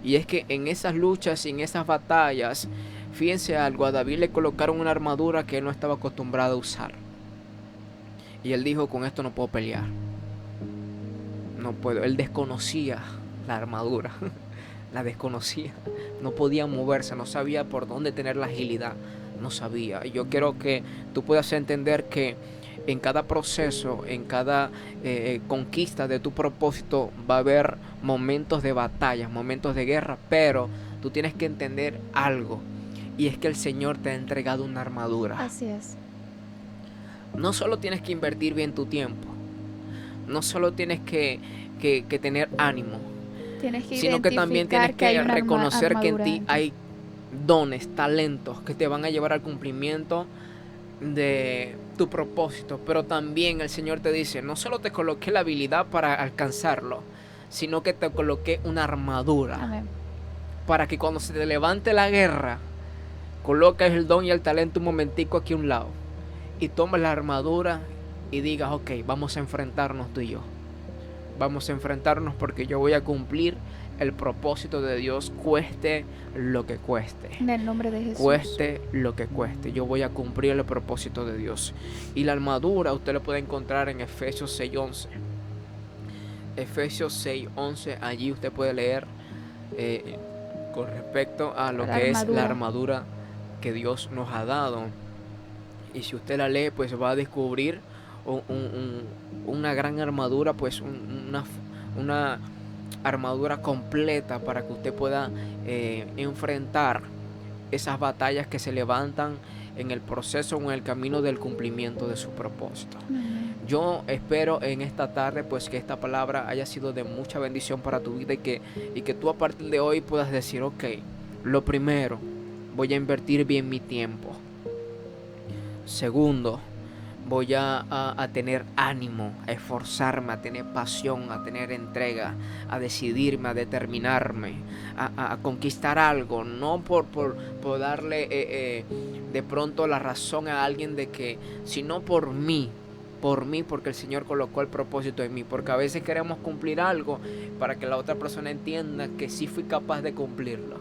Y es que en esas luchas y en esas batallas, fíjense algo, a David le colocaron una armadura que él no estaba acostumbrado a usar. Y él dijo: con esto no puedo pelear. No puedo. Él desconocía la armadura. La desconocía, no podía moverse, no sabía por dónde tener la agilidad, no sabía. Y yo quiero que tú puedas entender que en cada proceso, en cada conquista de tu propósito va a haber momentos de batalla, momentos de guerra, pero tú tienes que entender algo, y es que el Señor te ha entregado una armadura. Así es. No solo tienes que invertir bien tu tiempo, no solo tienes que tener ánimo, Tienes que sino que también tienes identificar hay que una reconocer que en armadura ti hay dones, talentos que te van a llevar al cumplimiento de tu propósito. Pero también el Señor te dice: no solo te coloqué la habilidad para alcanzarlo, sino que te coloqué una armadura. Amén. Para que cuando se te levante la guerra, coloques el don y el talento un momentico aquí a un lado y tomes la armadura y digas: ok, vamos a enfrentarnos tú y yo. Vamos a enfrentarnos porque yo voy a cumplir el propósito de Dios, cueste lo que cueste. En el nombre de Jesús. Cueste lo que cueste, yo voy a cumplir el propósito de Dios. Y la armadura usted la puede encontrar en Efesios 6:11. Efesios 6:11, allí usted puede leer con respecto a lo que es la armadura que Dios nos ha dado. Y si usted la lee, pues va a descubrir una gran armadura, pues una armadura completa para que usted pueda enfrentar esas batallas que se levantan en el proceso o en el camino del cumplimiento de su propósito. Yo espero en esta tarde pues que esta palabra haya sido de mucha bendición para tu vida y que tú a partir de hoy puedas decir: ok, lo primero, voy a invertir bien mi tiempo. Segundo, voy a tener ánimo, a esforzarme, a tener pasión, a tener entrega, a decidirme, a determinarme, a conquistar algo, no por darle de pronto la razón a alguien de que, sino por mí, porque el Señor colocó el propósito en mí, porque a veces queremos cumplir algo para que la otra persona entienda que sí fui capaz de cumplirlo.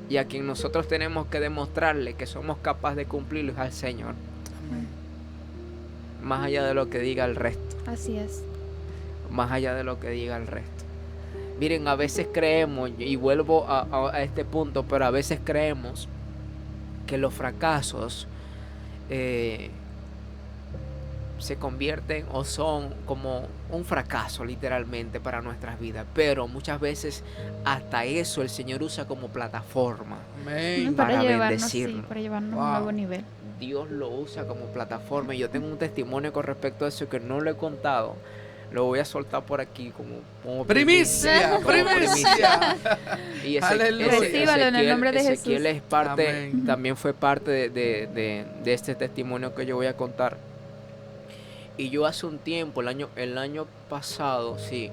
Y a quien nosotros tenemos que demostrarle que somos capaces de cumplirlo es al Señor. Más allá de lo que diga el resto. Así es. Más allá de lo que diga el resto. Miren, a veces creemos, y vuelvo a este punto, pero a veces creemos que los fracasos se convierten o son como un fracaso literalmente para nuestras vidas, pero muchas veces hasta eso el Señor usa como plataforma. Amén. Para llevarnos, bendecirnos. para llevarnos a un Wow. nuevo nivel. Dios lo usa como plataforma, y yo tengo un testimonio con respecto a eso que no lo he contado. Lo voy a soltar por aquí como Primicia, como primicia. Y Aleluya. Recíbalo en el nombre de Ezequiel Jesús. es parte, Amén. también fue parte de este testimonio que yo voy a contar. Y yo hace un tiempo, el año pasado, sí,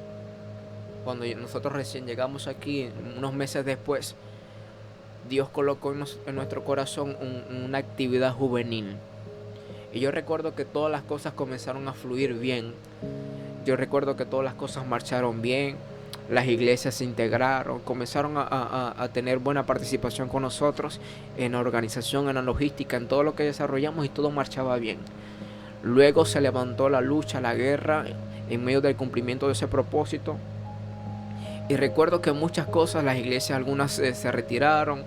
cuando nosotros recién llegamos aquí, unos meses después, Dios colocó en nuestro corazón una actividad juvenil. Y yo recuerdo que todas las cosas comenzaron a fluir bien. Yo recuerdo que todas las cosas marcharon bien. Las iglesias se integraron, comenzaron a tener buena participación con nosotros en la organización, en la logística, en todo lo que desarrollamos, y todo marchaba bien. Luego se levantó la lucha, la guerra, en medio del cumplimiento de ese propósito. Y recuerdo que muchas cosas, las iglesias, algunas se retiraron,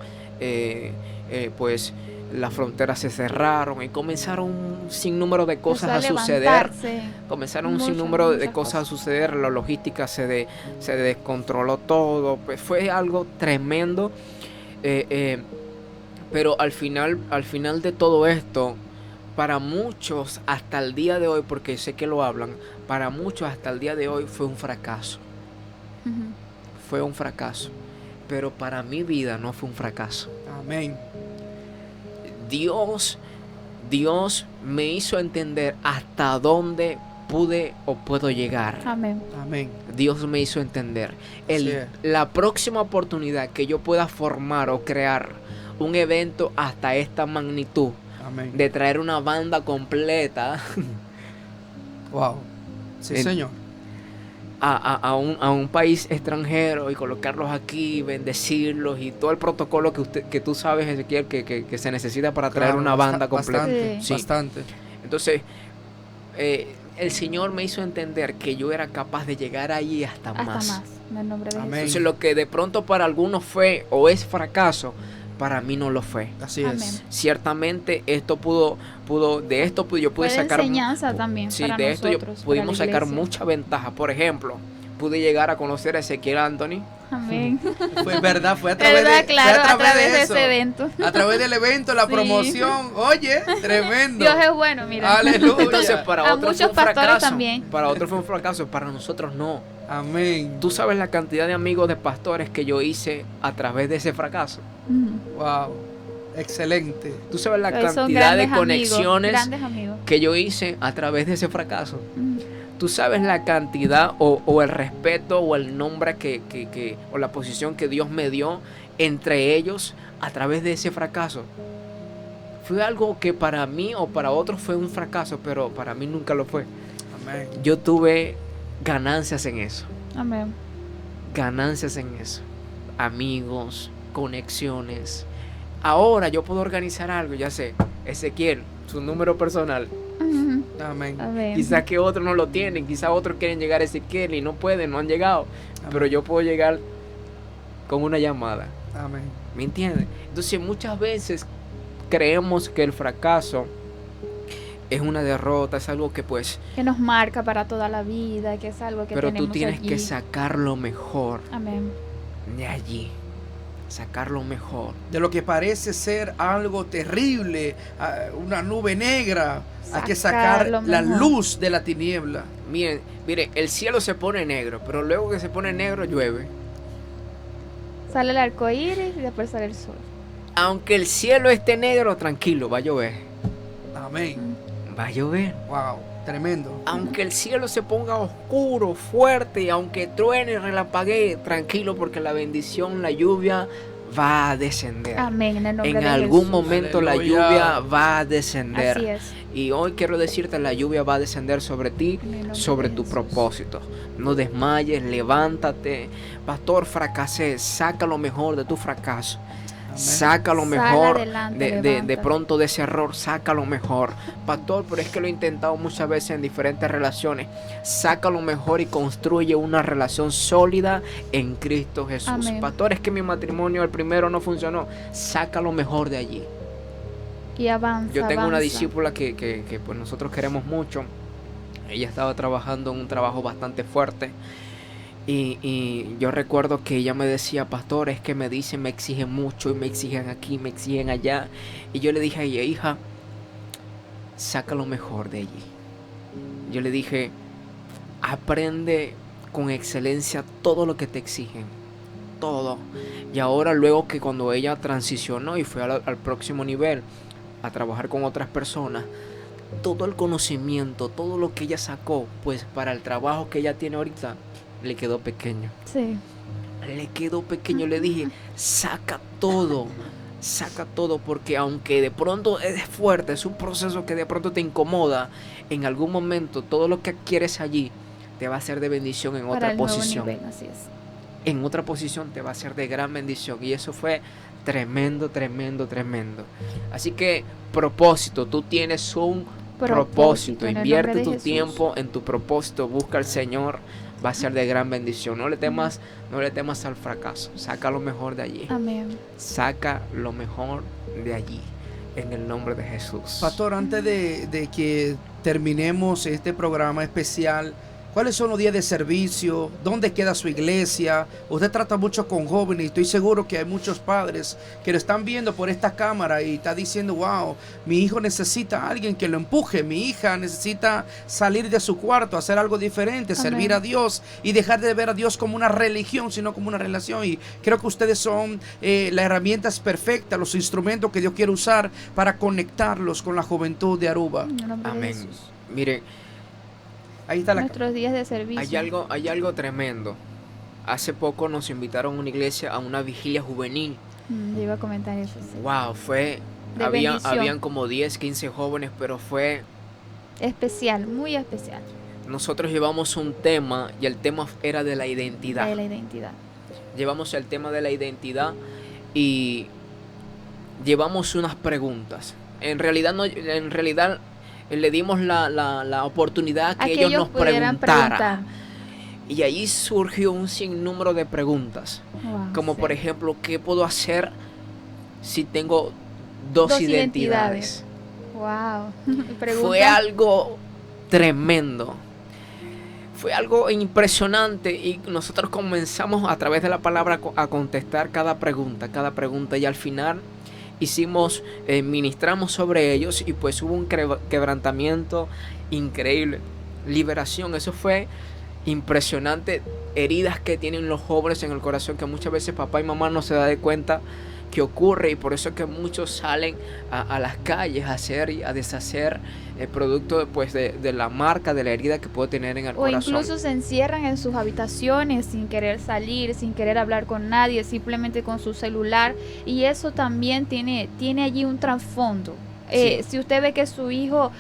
pues las fronteras se cerraron y comenzaron un sinnúmero de cosas a Empezó suceder. levantarse. Comenzaron un Muchas, sinnúmero de muchas cosas a cosas. suceder, la logística se descontroló todo, pues fue algo tremendo. Pero al final de todo esto, para muchos hasta el día de hoy, porque sé que lo hablan, para muchos hasta el día de hoy fue un fracaso. Ujú. Fue un fracaso. Pero para mi vida no fue un fracaso. Amén. Dios me hizo entender hasta dónde pude o puedo llegar. Amén. Amén. Dios me hizo entender. Así es. La próxima oportunidad que yo pueda formar o crear un evento hasta esta magnitud, Amén. de traer una banda completa Wow. Sí, El- Señor. a un país extranjero y colocarlos aquí, bendecirlos y todo el protocolo que tú sabes, Ezequiel, que se necesita para traer Claro, una banda completa. Bastante, Sí. bastante. Entonces, el Señor me hizo entender que yo era capaz de llegar allí hasta Hasta más. más. En el nombre de Amén. Jesús. Entonces, lo que de pronto para algunos fue o es fracaso, para mí no lo fue. Así Amén. es. Ciertamente yo pude Fue de sacar enseñanza también sí, para de esto nosotros, pudimos para la sacar iglesia. mucha ventaja. Por ejemplo, pude llegar a conocer a Ezequiel Anthony. Amén. Fue verdad, fue a través ¿Verdad? de, Claro, fue a través de eso. ese evento. A través del evento, la Sí. promoción. Oye, tremendo. Dios es bueno, mira. Aleluya. Entonces, para A otros muchos fue un pastores fracaso. también. Para otros fue un fracaso, para nosotros no. Amén. Tú sabes la cantidad de amigos de pastores que yo hice a través de ese fracaso. Ujú. Wow. Excelente. Tú sabes la Hoy son cantidad de grandes conexiones Grandes amigos. que yo hice a través de ese fracaso. Ujú. Tú sabes la cantidad o el respeto o el nombre o la posición que Dios me dio entre ellos a través de ese fracaso. Fue algo que para mí o para otros fue un fracaso, pero para mí nunca lo fue. Amén. Yo tuve ganancias en eso. Amén. Ganancias en eso. Amigos, conexiones. Ahora yo puedo organizar algo, ya sé. Ezequiel, su número personal. Ujú. Amén. Amén. Quizás que otros no lo tienen, quizás otros quieren llegar a Ezequiel y no pueden, no han llegado. Pero yo puedo llegar con una llamada. Amén. ¿Me entiendes? Entonces muchas veces creemos que el fracaso es una derrota, es algo que pues... Que nos marca para toda la vida, que es algo que Pero tú tenemos tienes allí. que sacar lo mejor Amén. de allí. Sacar lo mejor. De lo que parece ser algo terrible, una nube negra, hay que sacar Sacar lo la mejor. luz de la tiniebla. Miren, el cielo se pone negro, pero luego que se pone negro llueve. Sale el arco iris y después sale el sol. Aunque el cielo esté negro, tranquilo, va a llover. Amén. va a llover. Wow, tremendo. Aunque el cielo se ponga oscuro, fuerte, aunque truene, relampaguee, tranquilo, porque la bendición, la lluvia va a descender. Amén, en el nombre En de algún Jesús. momento la Aleluya. lluvia va a descender. Así es. Y hoy quiero decirte, la lluvia va a descender sobre ti, En el nombre sobre de tu Jesús. propósito. No desmayes, levántate. Pastor, fracasé, saca lo mejor de tu fracaso. Amén. Saca lo Sal mejor adelante, de levántate. pronto de ese error, saca lo mejor. Pastor, pero es que lo he intentado muchas veces en diferentes relaciones. Saca lo mejor y construye una relación sólida en Cristo Jesús. Amén. Pastor, es que mi matrimonio, el primero, no funcionó. Saca lo mejor de allí. Y avanza. Yo tengo una avanza. discípula que pues nosotros queremos mucho. Ella estaba trabajando en un trabajo bastante fuerte. Y yo recuerdo que ella me decía, pastor, es que me dicen, me exigen mucho y me exigen aquí, me exigen allá. Y yo le dije a ella, hija, saca lo mejor de allí. Yo le dije, aprende con excelencia todo lo que te exigen. Todo. Y ahora luego que cuando ella transicionó y fue al próximo nivel a trabajar con otras personas, todo el conocimiento, todo lo que ella sacó, pues para el trabajo que ella tiene ahorita, le quedó pequeño. Sí. Le quedó pequeño. Le dije, saca todo, porque aunque de pronto es fuerte, es un proceso que de pronto te incomoda, en algún momento todo lo que adquieres allí te va a ser de bendición en Para otra el nuevo posición. nivel, así es. En otra posición te va a ser de gran bendición. Y eso fue tremendo, tremendo, tremendo. Así que propósito, tú tienes un propósito. en el Invierte nombre de tu Jesús. tiempo en tu propósito, busca al Señor, va a ser de gran bendición. No le temas al fracaso. Saca lo mejor de allí. Amén. Saca lo mejor de allí. En el nombre de Jesús. Pastor, antes de que terminemos este programa especial, ¿cuáles son los días de servicio? ¿Dónde queda su iglesia? Usted trata mucho con jóvenes y estoy seguro que hay muchos padres que lo están viendo por esta cámara y está diciendo, wow, mi hijo necesita a alguien que lo empuje, mi hija necesita salir de su cuarto, hacer algo diferente, Amén. servir a Dios y dejar de ver a Dios como una religión, sino como una relación. Y creo que ustedes son las herramientas perfectas, los instrumentos que Dios quiere usar para conectarlos con la juventud de Aruba. En el nombre de Amén. Jesús. Miren, Ahí está la Nuestros días de servicio. hay algo tremendo. Hace poco nos invitaron a una iglesia a una vigilia juvenil. Yo iba a comentar eso. Sí. Wow, fue... De bendición. Habían como 10, 15 jóvenes, pero fue... Especial, muy especial. Nosotros llevamos un tema y el tema era de la identidad. De la identidad. Llevamos el tema de la identidad y llevamos unas preguntas. En realidad le dimos la oportunidad a que ellos nos pudieran preguntaran. Y ahí surgió un sinnúmero de preguntas. Wow, Como sí. por ejemplo, ¿qué puedo hacer si tengo dos identidades? Wow. Fue algo tremendo. Fue algo impresionante y nosotros comenzamos a través de la palabra a contestar cada pregunta y al final ministramos sobre ellos y pues hubo un quebrantamiento increíble, liberación. Eso fue impresionante, heridas que tienen los jóvenes en el corazón que muchas veces papá y mamá no se da de cuenta que ocurre, y por eso es que muchos salen a las calles a hacer y a deshacer el producto pues, de la marca, de la herida que puede tener en el O corazón. incluso se encierran en sus habitaciones sin querer salir, sin querer hablar con nadie, simplemente con su celular. Y eso también tiene allí un trasfondo. Sí. Si usted ve que su hijo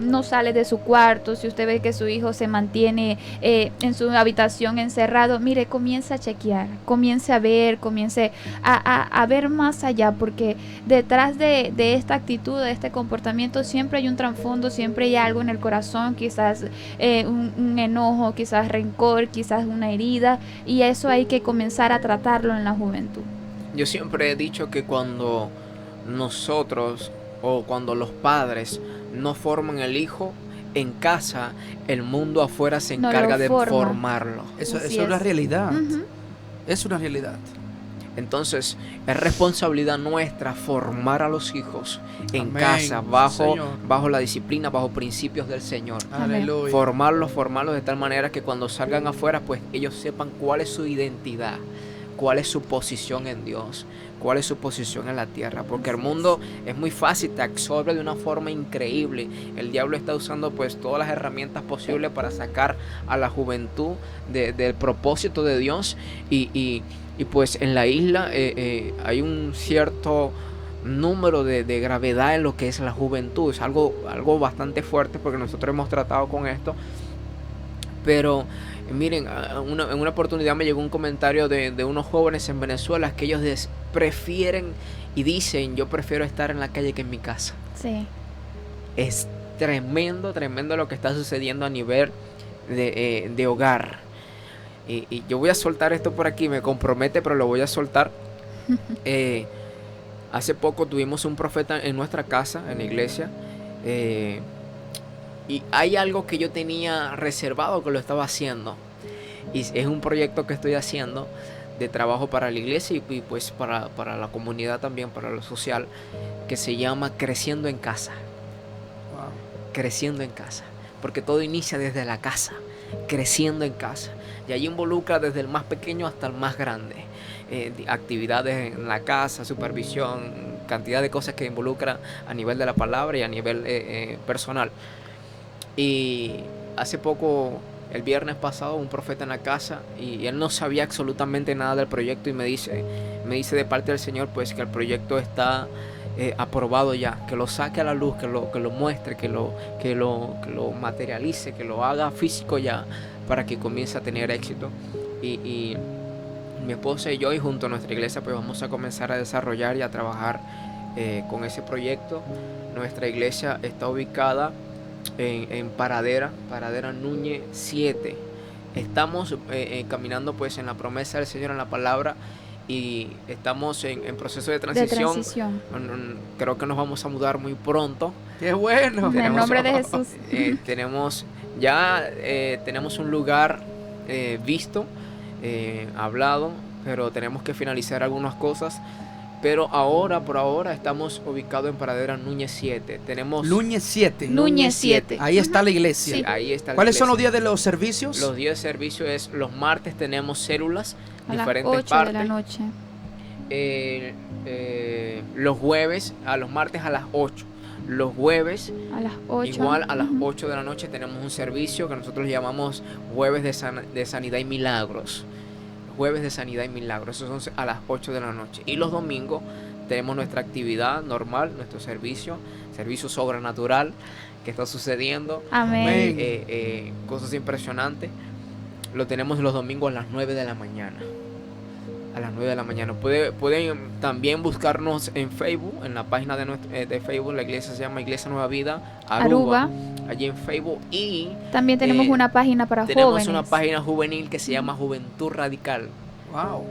no sale de su cuarto, si usted ve que su hijo se mantiene en su habitación encerrado, mire, comience a chequear, comience a ver, comience a ver más allá, porque detrás de esta actitud, de este comportamiento, siempre hay un trasfondo, siempre hay algo en el corazón, quizás un enojo, quizás rencor, quizás una herida, y eso hay que comenzar a tratarlo en la juventud. Yo siempre he dicho que cuando nosotros o cuando los padres no forman el hijo en casa, el mundo afuera se No encarga lo de forma. formarlo. Eso Así es una es. realidad. Ujú. Es una realidad. Entonces, es responsabilidad nuestra formar a los hijos en Amén, casa, Señor. bajo la disciplina, bajo principios del Señor. Amén. Aleluya. Formarlos de tal manera que cuando salgan afuera, pues ellos sepan cuál es su identidad, cuál es su posición en Dios, cuál es su posición en la tierra, porque el mundo es muy fácil, te absorbe de una forma increíble. El diablo está usando pues todas las herramientas posibles para sacar a la juventud del propósito de Dios, y pues en la isla hay un cierto número de gravedad en lo que es la juventud. Es algo bastante fuerte, porque nosotros hemos tratado con esto. Pero miren, en una oportunidad me llegó un comentario de unos jóvenes en Venezuela que ellos prefieren y dicen: yo prefiero estar en la calle que en mi casa. Sí. Es tremendo lo que está sucediendo a nivel de hogar. Y yo voy a soltar esto por aquí, me compromete, pero lo voy a soltar. Hace poco tuvimos un profeta en nuestra casa, en la iglesia. Y hay algo que yo tenía reservado que lo estaba haciendo. Y es un proyecto que estoy haciendo de trabajo para la iglesia y pues para la comunidad también, para lo social, que se llama Creciendo en Casa. Wow. Creciendo en casa. Porque todo inicia desde la casa. Creciendo en casa. Y allí involucra desde el más pequeño hasta el más grande. Actividades en la casa, supervisión, cantidad de cosas que involucra a nivel de la palabra y a nivel personal. Y hace poco, el viernes pasado, un profeta en la casa, y él no sabía absolutamente nada del proyecto, y me dice de parte del Señor pues que el proyecto está aprobado ya, que lo saque a la luz, que lo muestre, que lo materialice, que lo haga físico ya, para que comience a tener éxito. Y mi esposa y yo, y junto a nuestra iglesia, pues vamos a comenzar a desarrollar y a trabajar con ese proyecto. Nuestra iglesia está ubicada en Paradera Núñez 7. Estamos caminando pues en la promesa del Señor, en la palabra, y estamos en proceso de transición. Creo que nos vamos a mudar muy pronto. ¡Qué bueno! En el nombre de Jesús. Tenemos un lugar visto, hablado, pero tenemos que finalizar algunas cosas. Pero por ahora estamos ubicados en Paradera Núñez 7. Tenemos Núñez 7. Núñez 7. Ahí está la iglesia. Sí. Ahí está la ¿Cuáles son los iglesia. días de los servicios? Los días de servicio es los martes, tenemos células, A las diferentes 8 partes. de la noche. Los jueves, los martes a las 8. Los jueves, A las 8. igual a las Ujú. 8 de la noche, tenemos un servicio que nosotros llamamos Jueves de Sanidad y Milagros. Jueves de Sanidad y Milagros, esos son a las 8 de la noche. Y los domingos tenemos nuestra actividad normal, nuestro servicio sobrenatural que está sucediendo. Amén. Cosas impresionantes. Lo tenemos los domingos a las 9 de la mañana. A las 9 de la mañana. Pueden también buscarnos en Facebook, en la página de Facebook. La iglesia se llama Iglesia Nueva Vida Aruba. Allí en Facebook. Y También tenemos una página para tenemos jóvenes. una página juvenil que se llama Juventud Radical. Wow.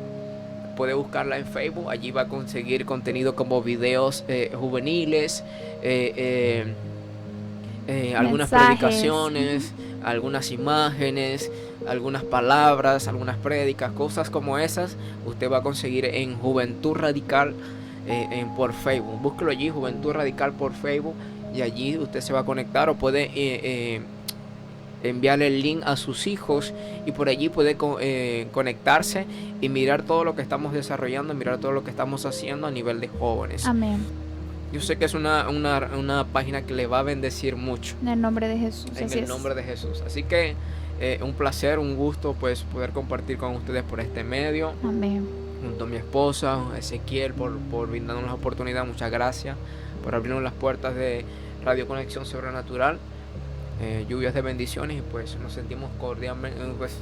Puede buscarla en Facebook. Allí va a conseguir contenido como videos juveniles, algunas Mensajes. predicaciones, algunas imágenes, algunas palabras, algunas prédicas, cosas como esas. Usted va a conseguir en Juventud Radical por Facebook. Búsquelo allí, Juventud Radical por Facebook, y allí usted se va a conectar, o puede enviarle el link a sus hijos, y por allí puede conectarse y mirar todo lo que estamos desarrollando, mirar todo lo que estamos haciendo a nivel de jóvenes. Amén. Yo sé que es una página que le va a bendecir mucho, En el nombre de Jesús. en así el es. nombre de Jesús. Así que un placer, un gusto pues poder compartir con ustedes por este medio, Amén. junto a mi esposa Ezequiel, por brindarnos la oportunidad. Muchas gracias por abrirnos las puertas de Radio Conexión Sobrenatural. Lluvias de bendiciones, y pues nos sentimos cordialmente pues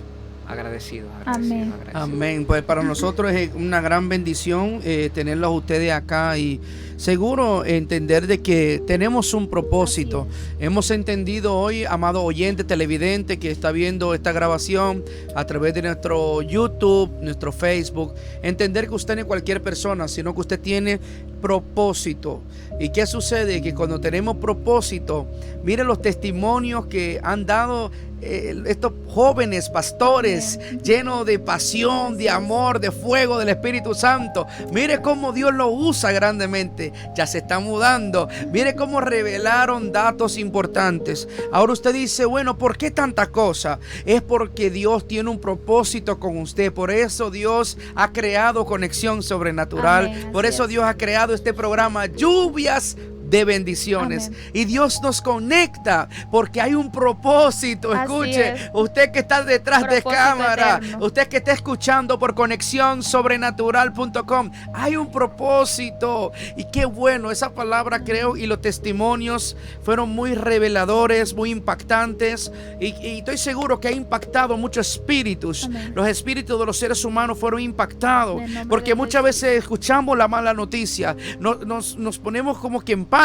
agradecidos. Amén. Amén. Pues para nosotros es una gran bendición tenerlos a ustedes acá, y seguro entender de que tenemos un propósito. Hemos entendido hoy, amado oyente televidente que está viendo esta grabación a través de nuestro YouTube, nuestro Facebook, entender que usted no es cualquier persona, sino que usted tiene propósito. ¿Y qué sucede? Que cuando tenemos propósito, miren los testimonios que han dado estos jóvenes pastores llenos de pasión, de amor, de fuego del Espíritu Santo. Mire cómo Dios lo usa grandemente. Ya se está mudando. Mire cómo revelaron datos importantes. Ahora usted dice, bueno, ¿por qué tanta cosa? Es porque Dios tiene un propósito con usted. Por eso Dios ha creado Conexión Sobrenatural. Amén, Por así eso es. Dios ha creado este programa Lluvias de Bendiciones. Amén. Y Dios nos conecta porque hay un propósito. Así Escuche, es. usted que está detrás de Propósito cámara, eterno. usted que está escuchando por conexiónsobrenatural.com, hay un propósito. Y qué bueno, esa palabra creo y los testimonios fueron muy reveladores, muy impactantes. Y estoy seguro que ha impactado muchos espíritus. Amén. Los espíritus de los seres humanos fueron impactados. En el nombre Porque de muchas Jesús. veces escuchamos la mala noticia, nos ponemos como que en pánico.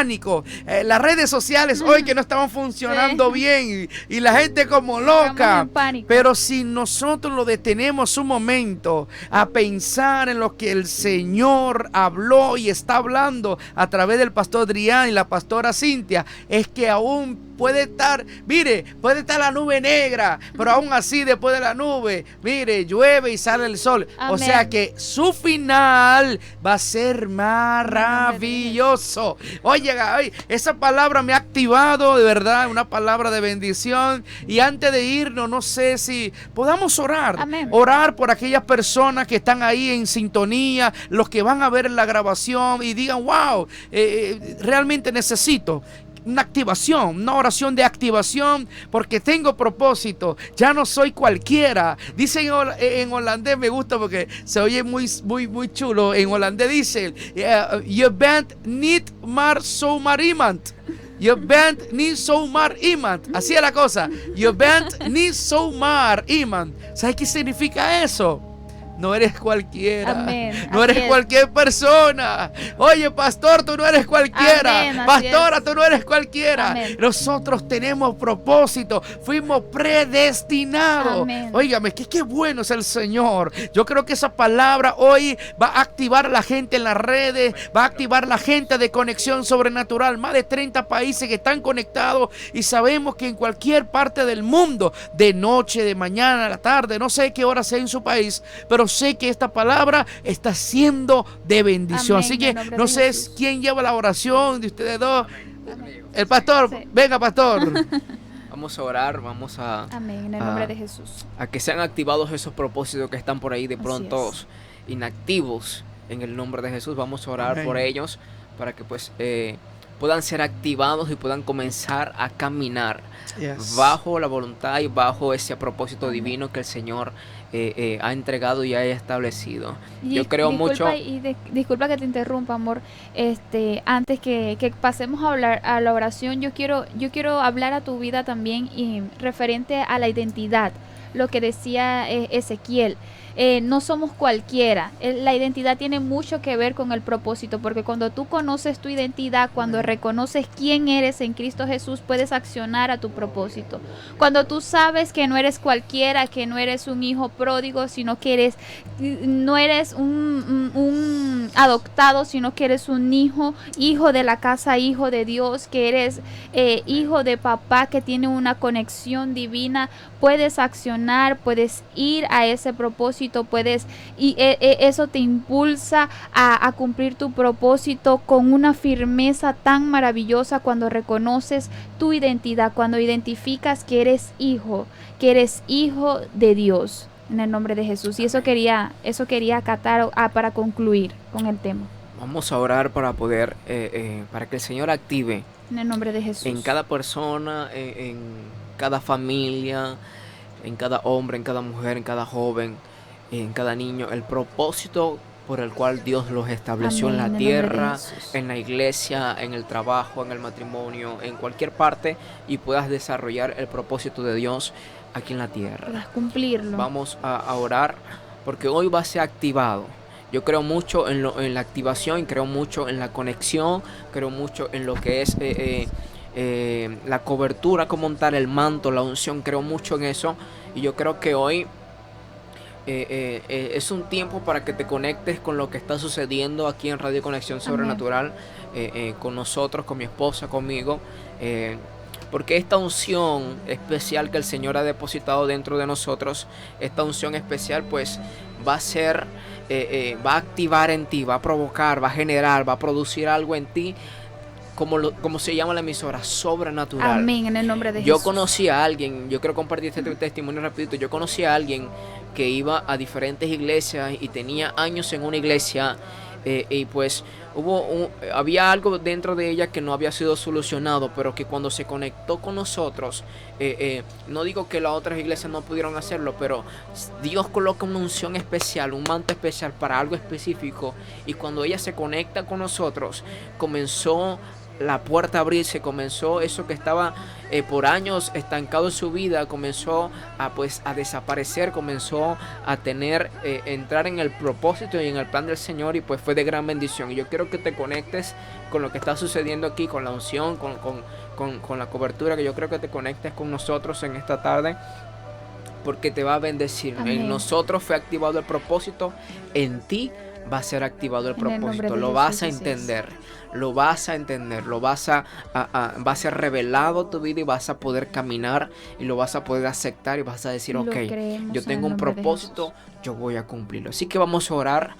Las redes sociales hoy que no estaban funcionando Sí. bien y la gente como Estamos loca. en pánico. Pero si nosotros lo detenemos un momento a pensar en lo que el Señor habló y está hablando a través del pastor Adrián y la pastora Cintia, es que aún puede estar, mire, puede estar la nube negra, pero aún así después de la nube, mire, llueve y sale el sol. O Amén. sea que su final va a ser maravilloso. Oye, esa palabra me ha activado de verdad, una palabra de bendición. Y antes de irnos, no sé si podamos orar. Amén. Orar por aquellas personas que están ahí en sintonía, los que van a ver la grabación y digan, wow, realmente necesito una activación, una oración de activación, porque tengo propósito, ya no soy cualquiera. Dicen en holandés, me gusta porque se oye muy chulo. En holandés dice, je bent niet maar zomaar iemand. Je bent niet zomaar iemand. Así es la cosa. Je bent niet zomaar iemand. ¿Sabes qué significa eso? No eres cualquiera. Amén, No así eres es. cualquier persona. Oye, pastor, tú no eres cualquiera. Amén, así Pastora, es. tú no eres cualquiera. Amén. Nosotros tenemos propósito. Fuimos predestinados. Amén. Óigame, qué bueno es el Señor. Yo creo que esa palabra hoy va a activar a la gente en las redes. Va a activar a la gente de Conexión Sobrenatural. Más de 30 países que están conectados. Y sabemos que en cualquier parte del mundo, de noche, de mañana, a la tarde, no sé qué hora sea en su país, pero sé que esta palabra está siendo de bendición. Amén, Así en que el nombre no de sé Jesús. quién lleva la oración de ustedes dos. Amén. El pastor, Sí. venga pastor. Vamos a orar, vamos Amén, en el nombre de Jesús. a que sean activados esos propósitos que están por ahí de Así pronto es. inactivos en el nombre de Jesús. Vamos a orar Amén. por ellos para que pues puedan ser activados y puedan comenzar a caminar bajo la voluntad y bajo ese propósito Amén. divino que el Señor ha entregado y ha establecido. Y Yo creo mucho. Disculpa que te interrumpa, amor. Antes que pasemos a hablar a la oración, yo quiero hablar a tu vida también y referente a la identidad, lo que decía Ezequiel. No somos cualquiera. La identidad tiene mucho que ver con el propósito, porque cuando tú conoces tu identidad, cuando reconoces quién eres en Cristo Jesús, puedes accionar a tu propósito. Cuando tú sabes que no eres cualquiera, que no eres un hijo pródigo, sino que no eres un adoptado, sino que eres un hijo de la casa, hijo de Dios, que eres hijo de papá, que tiene una conexión divina, puedes accionar, puedes ir a ese propósito, eso te impulsa a cumplir tu propósito con una firmeza tan maravillosa cuando reconoces tu identidad, cuando identificas que eres hijo de Dios, en el nombre de Jesús. Y eso quería acatar para concluir con el tema, Vamos a orar para poder, para que el Señor active en el nombre de Jesús. en cada persona, en cada familia, en cada hombre, en cada mujer, en cada joven, en cada niño, el propósito por el cual Dios los estableció Amén, en la en el nombre de tierra, Jesús. en la iglesia, en el trabajo, en el matrimonio, en cualquier parte, y puedas desarrollar el propósito de Dios aquí en la tierra. Puedas cumplirlo. Vamos a orar porque hoy va a ser activado. Yo creo mucho en la activación, creo mucho en la conexión, creo mucho en lo que es la cobertura, cómo montar el manto, la unción, creo mucho en eso. Y yo creo que hoy es un tiempo para que te conectes con lo que está sucediendo aquí en Radio Conexión Sobrenatural, con nosotros, con mi esposa, conmigo. porque esta unción especial que el Señor ha depositado dentro de nosotros, esta unción especial pues va a ser, va a activar en ti, va a provocar, va a generar, va a producir algo en ti, como se llama la emisora, sobrenatural. Amén, en el nombre de Yo Jesús. conocí a alguien, yo quiero compartir este testimonio rapidito. Yo conocí a alguien que iba a diferentes iglesias y tenía años en una iglesia, y pues había algo dentro de ella que no había sido solucionado, pero que cuando se conectó con nosotros, no digo que las otras iglesias no pudieron hacerlo, pero Dios coloca una unción especial, un manto especial para algo específico, y cuando ella se conecta con nosotros, comenzó la puerta a abrirse, comenzó eso que estaba por años estancado en su vida, comenzó a desaparecer, comenzó a entrar en el propósito y en el plan del Señor, y pues fue de gran bendición. Y yo quiero que te conectes con lo que está sucediendo aquí, con la unción, con la cobertura, que yo creo que te conectes con nosotros en esta tarde, porque te va a bendecir. Amén. En nosotros fue activado el propósito, en ti va a ser activado el En el nombre propósito, de lo Jesús, vas a así es. entender, lo vas a entender, va a ser revelado tu vida, y vas a poder caminar y lo vas a poder aceptar, y vas a decir, Lo ok, creemos yo en tengo el un nombre de propósito, Jesús. yo voy a cumplirlo. Así que vamos a orar,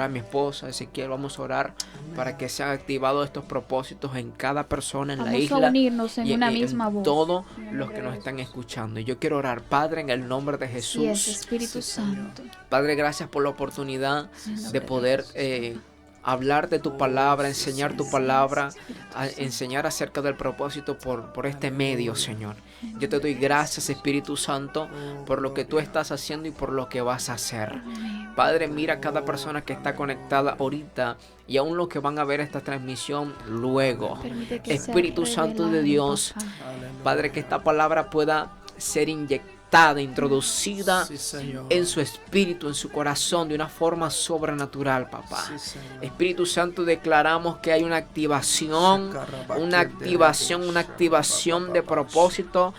mi esposa Ezequiel, vamos a orar para que sean activados estos propósitos en cada persona en la Vamos a isla, unirnos en y una en misma voz. todos En el los nombre que de nos están Jesús. escuchando. Y yo quiero orar, Padre, en el nombre de Así es, Jesús. Espíritu Santo. Padre, gracias por la oportunidad En el nombre de poder Jesús. hablar de tu palabra, enseñar tu Así es, palabra, Espíritu a Santo. enseñar acerca del propósito por este medio, Señor. Yo te doy gracias, Espíritu Santo, por lo que tú estás haciendo y por lo que vas a hacer. Amén. Padre, mira a cada persona que está conectada ahorita, y aún los que van a ver esta transmisión luego. Permite que sea Espíritu Santo de revelado, Dios, papá. Padre, que esta palabra pueda ser inyectada, introducida Sí, Señor. en su espíritu, en su corazón, de una forma sobrenatural, papá. Sí, Señor. Espíritu Santo, declaramos que hay una activación de propósito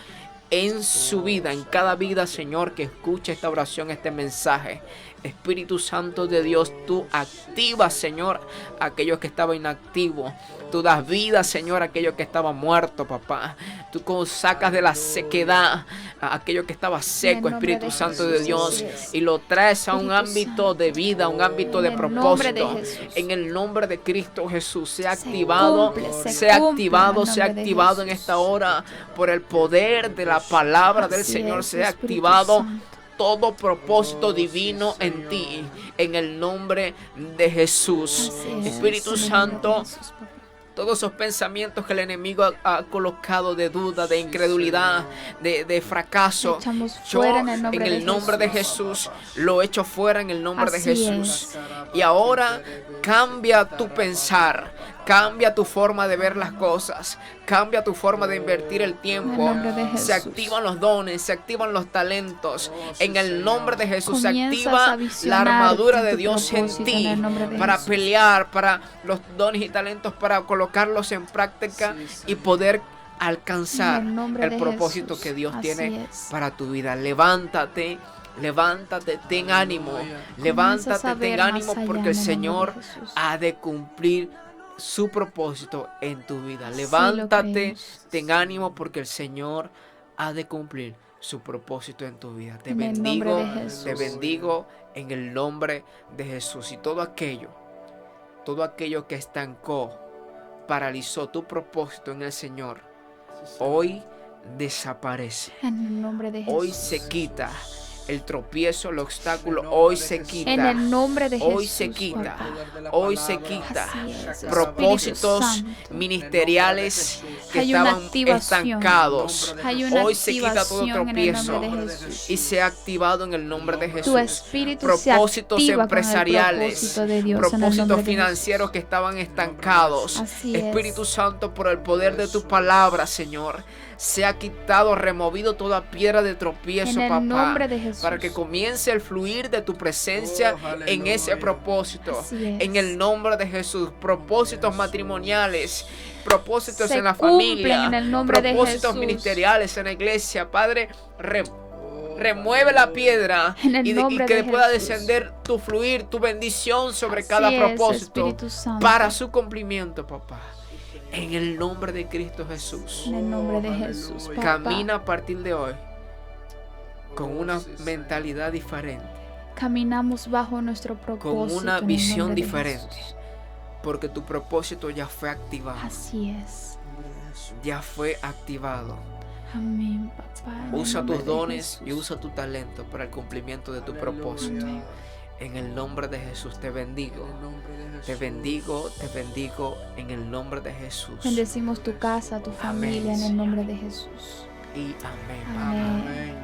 en su vida, en cada vida, Señor, que escuche esta oración, este mensaje. Espíritu Santo de Dios, tú activas, Señor, a aquellos que estaban inactivos. Tú das vida, Señor, a aquellos que estaban muertos, papá. Tú sacas de la sequedad a aquello que estaba seco, En el nombre Espíritu de Santo Jesús, de Dios, así es. y lo traes a un Espíritu ámbito Santo. de vida, a un ámbito de En el nombre de propósito. Jesús. En el nombre de Cristo Jesús, sea Se activado, cumple, se sea cumple activado, en el sea nombre de activado en Jesús. esta hora por el poder de la palabra del Así Señor. es, Sea Espíritu activado Santo. todo propósito divino en ti, en el nombre de Jesús. Así es, Espíritu en el nombre de Santo, Jesús, papá. todos esos pensamientos que el enemigo ha colocado de duda, de incredulidad, de fracaso, Echamos yo fuera en el nombre de Jesús lo echo fuera en el nombre de Así Jesús. es. Y ahora cambia tu pensar, cambia tu forma de ver las cosas, cambia tu forma de invertir el tiempo. En el nombre de Se Jesús. activan los dones, se activan los talentos. En el nombre de Jesús se Comienzas a activa la visionarte armadura de tu Dios en propósito ti en el nombre de para Jesús. pelear, para los dones y talentos, para colocarlos en práctica y poder alcanzar En el nombre el de propósito Jesús. que Dios Así tiene es. para tu vida. Levántate, levántate, ten ánimo, Comienzas a levántate, ver ten más ánimo, allá porque en el el nombre de Señor Jesús. ha de cumplir su propósito en tu vida. Así lo Levántate, creemos. ten ánimo, porque el Señor ha de cumplir su propósito en tu vida. Te En el nombre bendigo, de Jesús. te bendigo en el nombre de Jesús. Y todo aquello que estancó, paralizó tu propósito en el Señor, hoy desaparece. En el nombre de Jesús. Hoy se quita el tropiezo, el obstáculo, hoy se quita. En el nombre de Jesús. Hoy se quita, papá. hoy se quita. Así es, Espíritu Propósitos Santo. ministeriales que Hay una estaban activación. estancados. Hay una Hoy se quita todo activación en el tropiezo nombre de Jesús. y se ha activado en el nombre de Tu Jesús. espíritu se Propósitos activa empresariales, con el propósito de Dios en el propósitos nombre de financieros que estaban estancados. Así es. Espíritu Santo, por el poder de tu palabra, Señor, se ha quitado, removido toda piedra de tropiezo, En el papá, nombre de Jesús. para que comience el fluir de tu presencia en ese propósito. Así es. En el nombre de Jesús, propósitos matrimoniales, propósitos Se en la cumplen familia, en el nombre de propósitos Jesús. ministeriales en la iglesia. Padre, remueve la piedra En el y nombre que de pueda Jesús. descender tu fluir, tu bendición sobre Así cada es, propósito Espíritu Santo. para su cumplimiento, papá. En el nombre de Cristo Jesús. En el nombre de aleluya. Jesús, papá. Camina a partir de hoy con una sí, Señor. mentalidad diferente, Caminamos bajo nuestro propósito. con una en el visión nombre de diferente, Jesús. porque tu propósito ya fue activado. Así es. Ya fue activado. Amén, papá. en el Usa nombre tus de dones y Jesús. usa tu talento para el cumplimiento de tu Aleluya. propósito. En el nombre de Jesús te bendigo. En el nombre de Te Jesús. bendigo en el nombre de Jesús. Bendecimos tu casa, tu familia, en el nombre de Jesús. Y amén. Amén. Amén.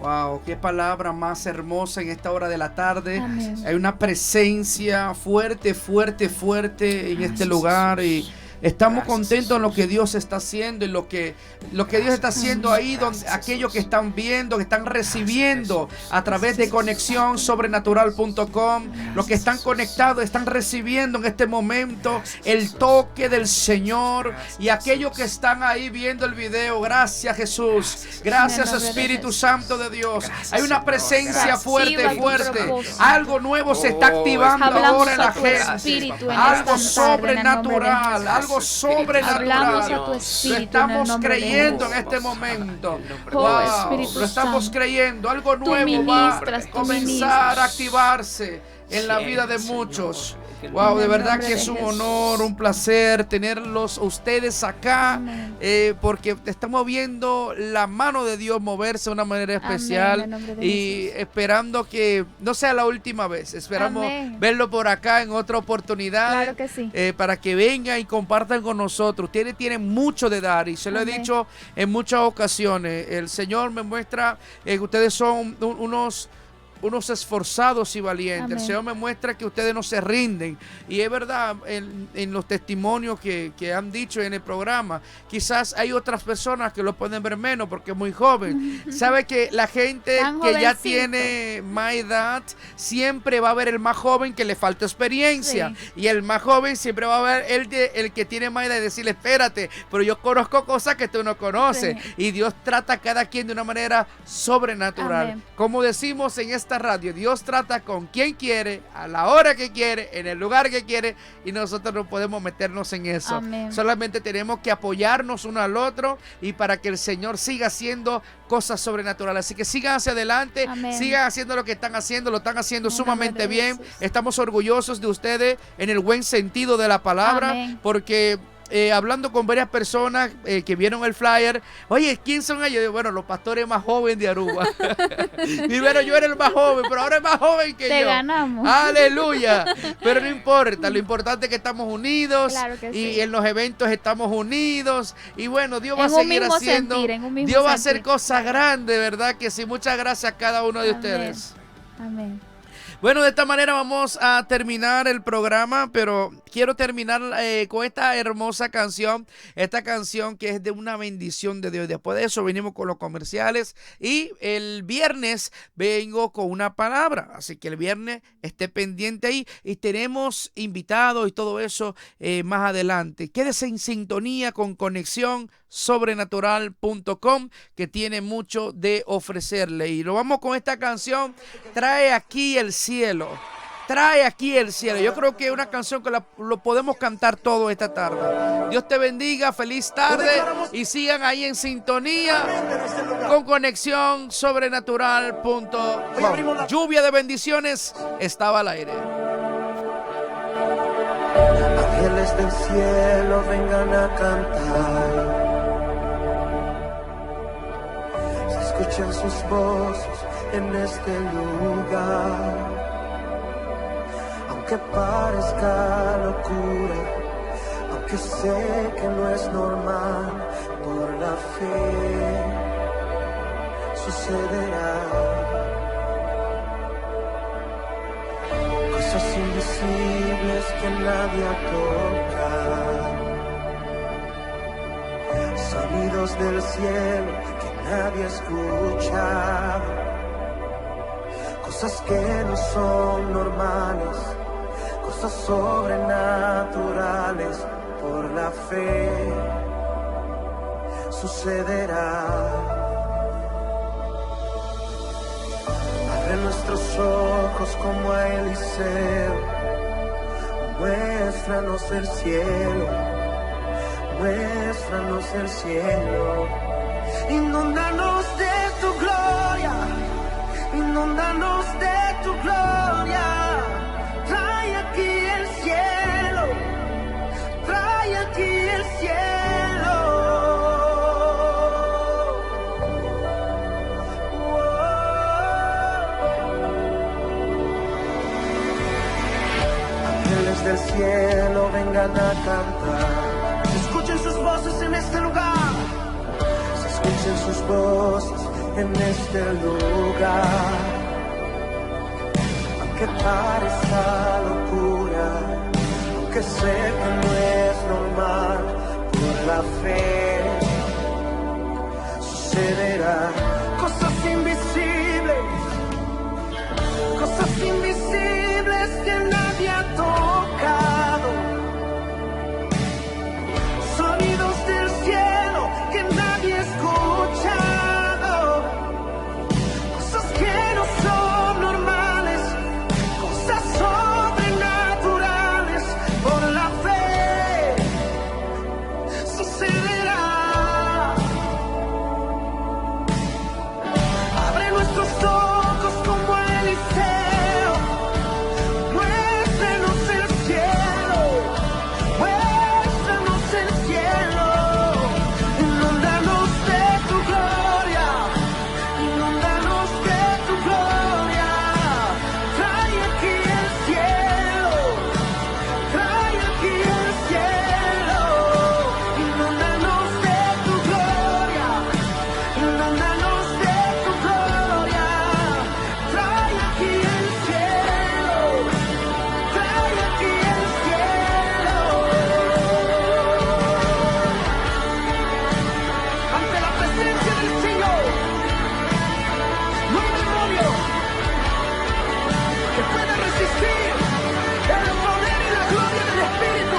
Wow, qué palabra más hermosa en esta hora de la tarde. Amén. Hay una presencia fuerte, fuerte, fuerte en este lugar y estamos Gracias, contentos en lo Jesús. que Dios está haciendo y lo que Dios está haciendo ahí, donde Gracias, aquellos que Jesús. están viendo, que están recibiendo Jesús. a través de conexión sobrenatural.com, los que están Jesús. conectados están recibiendo en este momento Gracias, el Jesús. toque del Señor. Gracias, Y aquellos Jesús. que están ahí viendo el video, gracias Jesús, Gracias, gracias En el nombre de Espíritu Jesús. Santo de Dios. Gracias, Hay una Señor. presencia Gracias. fuerte, Activa tu fuerte. propósito. Algo nuevo se está Oh, activando Hablamos ahora en la a tu gente. espíritu en Algo esta tarde, en el nombre de sobrenatural, Jesús. algo sobrenatural. Hablamos a tu Lo espíritu en el estamos nombre de creyendo en Jesús. este momento. Oh, Wow, Espíritu lo estamos Santo. creyendo. Algo Tú nuevo va ministras, a tú comenzar ministras. a activarse en la Sí, vida de Señor. muchos. En el Wow, En de el verdad nombre que de es un Jesús. honor, un placer tenerlos ustedes acá, Amén. porque estamos viendo la mano de Dios moverse de una manera Amén, especial en el nombre de y Jesús. esperando que no sea la última vez. Esperamos Amén. verlo por acá en otra oportunidad. Claro que sí. Para que vengan y compartan con nosotros. Ustedes tienen mucho de dar y se lo he Amén. dicho en muchas ocasiones. El Señor me muestra que ustedes son unos esforzados y valientes. Amén. El Señor me muestra que ustedes no se rinden. Y es verdad, en los testimonios que han dicho en el programa, quizás hay otras personas que lo pueden ver menos porque es muy joven. Sabe que la gente Tan que ya jovencito. tiene más edad, siempre va a ver el más joven que le falta experiencia. Sí. Y el más joven siempre va a ver el que tiene más edad y decirle, espérate, pero yo conozco cosas que tú no conoces. Sí. Y Dios trata a cada quien de una manera sobrenatural. Amén. Como decimos en esta radio, Dios trata con quien quiere, a la hora que quiere, en el lugar que quiere, y nosotros no podemos meternos en eso. Amén. Solamente tenemos que apoyarnos uno al otro y para que el Señor siga haciendo cosas sobrenaturales. Así que sigan hacia adelante, Amén. sigan haciendo lo que están haciendo, lo están haciendo En el sumamente nombre de bien. Jesús. Estamos orgullosos de ustedes en el buen sentido de la palabra, Amén. porque hablando con varias personas que vieron el flyer, oye, ¿quién son ellos? Yo, bueno, los pastores más jóvenes de Aruba. Primero yo era el más joven, pero ahora es más joven que Te yo. ganamos. Aleluya. Pero no importa, lo importante es que estamos unidos Claro que y sí. en los eventos estamos unidos. Y bueno, Dios va a En un seguir mismo haciendo. sentir, en un mismo Dios va a hacer sentir. cosas grandes, ¿verdad? Que sí, muchas gracias a cada uno de Amén. ustedes. Amén. Bueno, de esta manera vamos a terminar el programa, pero quiero terminar con esta hermosa canción, esta canción que es de una bendición de Dios. Después de eso venimos con los comerciales y el viernes vengo con una palabra, así que el viernes esté pendiente ahí y tenemos invitados y todo eso más adelante. Quédese en sintonía con Conexión Sobrenatural.com, que tiene mucho de ofrecerle. Y lo vamos con esta canción, Trae aquí el cielo. Trae aquí el cielo. Yo creo que es una canción que lo podemos cantar todo esta tarde. Dios te bendiga, feliz tarde y sigan ahí en sintonía con Conexión Sobrenatural.com. Lluvia de bendiciones estaba al aire. Ángeles del cielo vengan a cantar. Se escuchan sus voces en este lugar. Aunque parezca locura, aunque sé que no es normal, por la fe sucederá. Cosas invisibles que nadie toca, sonidos del cielo que nadie escucha, cosas que no son normales, cosas sobrenaturales, por la fe sucederá. Abre nuestros ojos como a Eliseo, muéstranos el cielo, muéstranos el cielo. Inúndanos de tu gloria, inúndanos de tu gloria. Trae aquí el cielo, trae aquí el cielo. Ángeles del cielo vengan a cantar, escuchen sus voces en este lugar. Escuchen sus voces en este lugar. Aunque parezca locura, aunque sé que no es normal, por la fe sucederá. Cosas invisibles que nadie ha tocado. Sonidos del cielo que nadie ha escuchado. Cosas que no son normales, cosas sobrenaturales. Por la fe sucederá. Abre nuestros ojos como Eliseo. Muéstranos el cielo. Muéstranos el cielo. Inúndanos de tu gloria. Inúndanos de tu gloria. Trae aquí el cielo. Trae aquí el cielo. Inúndanos de tu gloria. Inúndanos de tu gloria. Trae aquí el cielo. Trae aquí el cielo. Ante la presencia del Señor, no hay demonio que pueda resistir el poder y la gloria del Espíritu.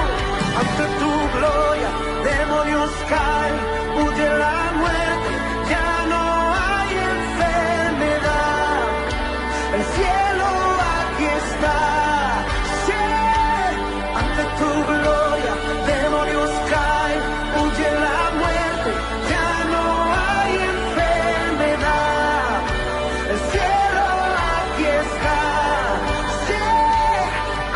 Ante tu gloria, demonios caen, huye la muerte, ya no hay enfermedad. El cielo aquí está. Sí, ante tu gloria, demonios caen, huye la muerte, ya no hay enfermedad. El cielo aquí está. Sí,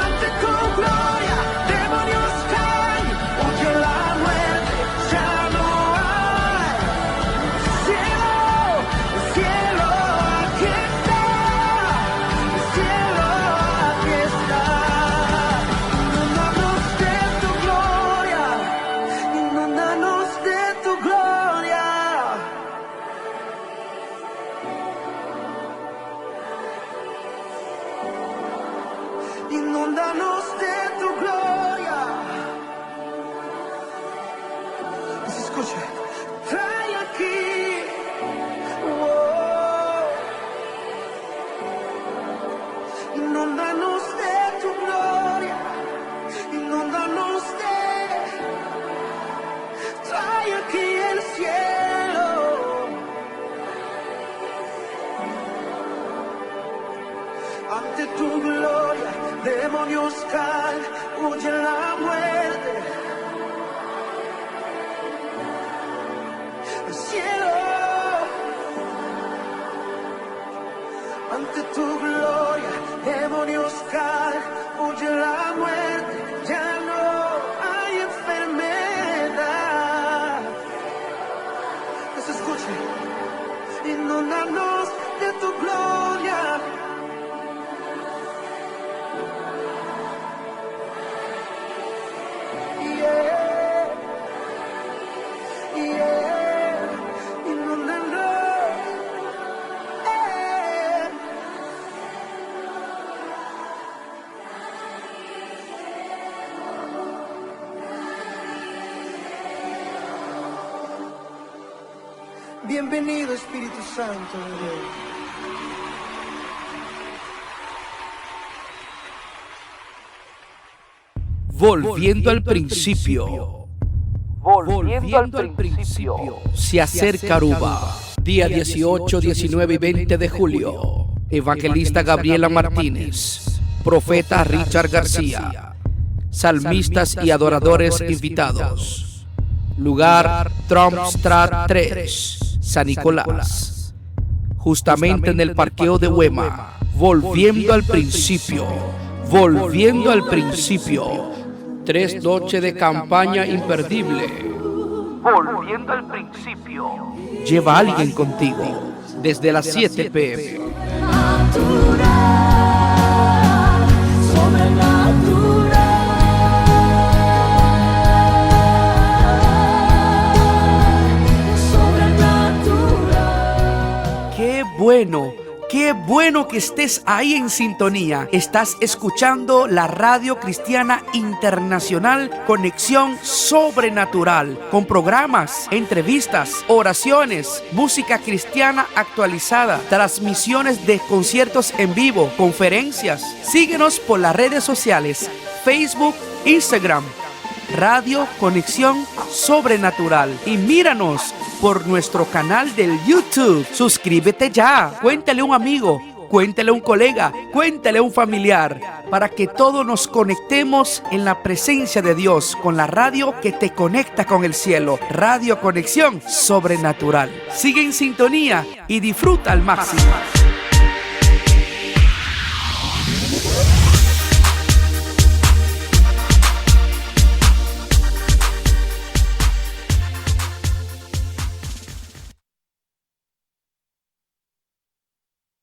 ante tu gloria, demonios caen, huye la muerte, ya no hay. El cielo aquí está. El cielo aquí está. Inúndanos de tu gloria. Inúndanos de tu gloria. Inúndanos de tu gloria. Y se escucha. Trae aquí. Oh. Inúndanos de tu gloria. Inúndanos de. Trae aquí el cielo. Ante tu gloria, demonios caen, huye la muerte. El cielo, ante tu gloria, demonios caen, huye la muerte, ya no hay enfermedad. Que se escuche. Inúndanos de tu gloria. Bienvenido, Espíritu Santo de Dios. Volviendo al principio. Volviendo al principio. Se acerca Aruba. Día 18, 19 y 20 de julio. Evangelista Gabriela Martínez. Profeta Richard García. Salmistas y adoradores invitados. lugar Tromstrad 3, San Nicolás, justamente en el parqueo de Huema, volviendo al principio, 3 noches de campaña imperdible, volviendo al principio. Lleva a alguien contigo desde las 7 p.m. Qué bueno que estés ahí en sintonía. Estás escuchando la Radio Cristiana Internacional Conexión Sobrenatural, con programas, entrevistas, oraciones, música cristiana actualizada, transmisiones de conciertos en vivo, conferencias. Síguenos por las redes sociales, Facebook, Instagram, Radio Conexión Sobrenatural, y míranos por nuestro canal del YouTube. Suscríbete ya, cuéntale a un amigo, cuéntale a un colega, cuéntale a un familiar, para que todos nos conectemos en la presencia de Dios con la radio que te conecta con el cielo. Radio Conexión Sobrenatural. Sigue en sintonía y disfruta al máximo.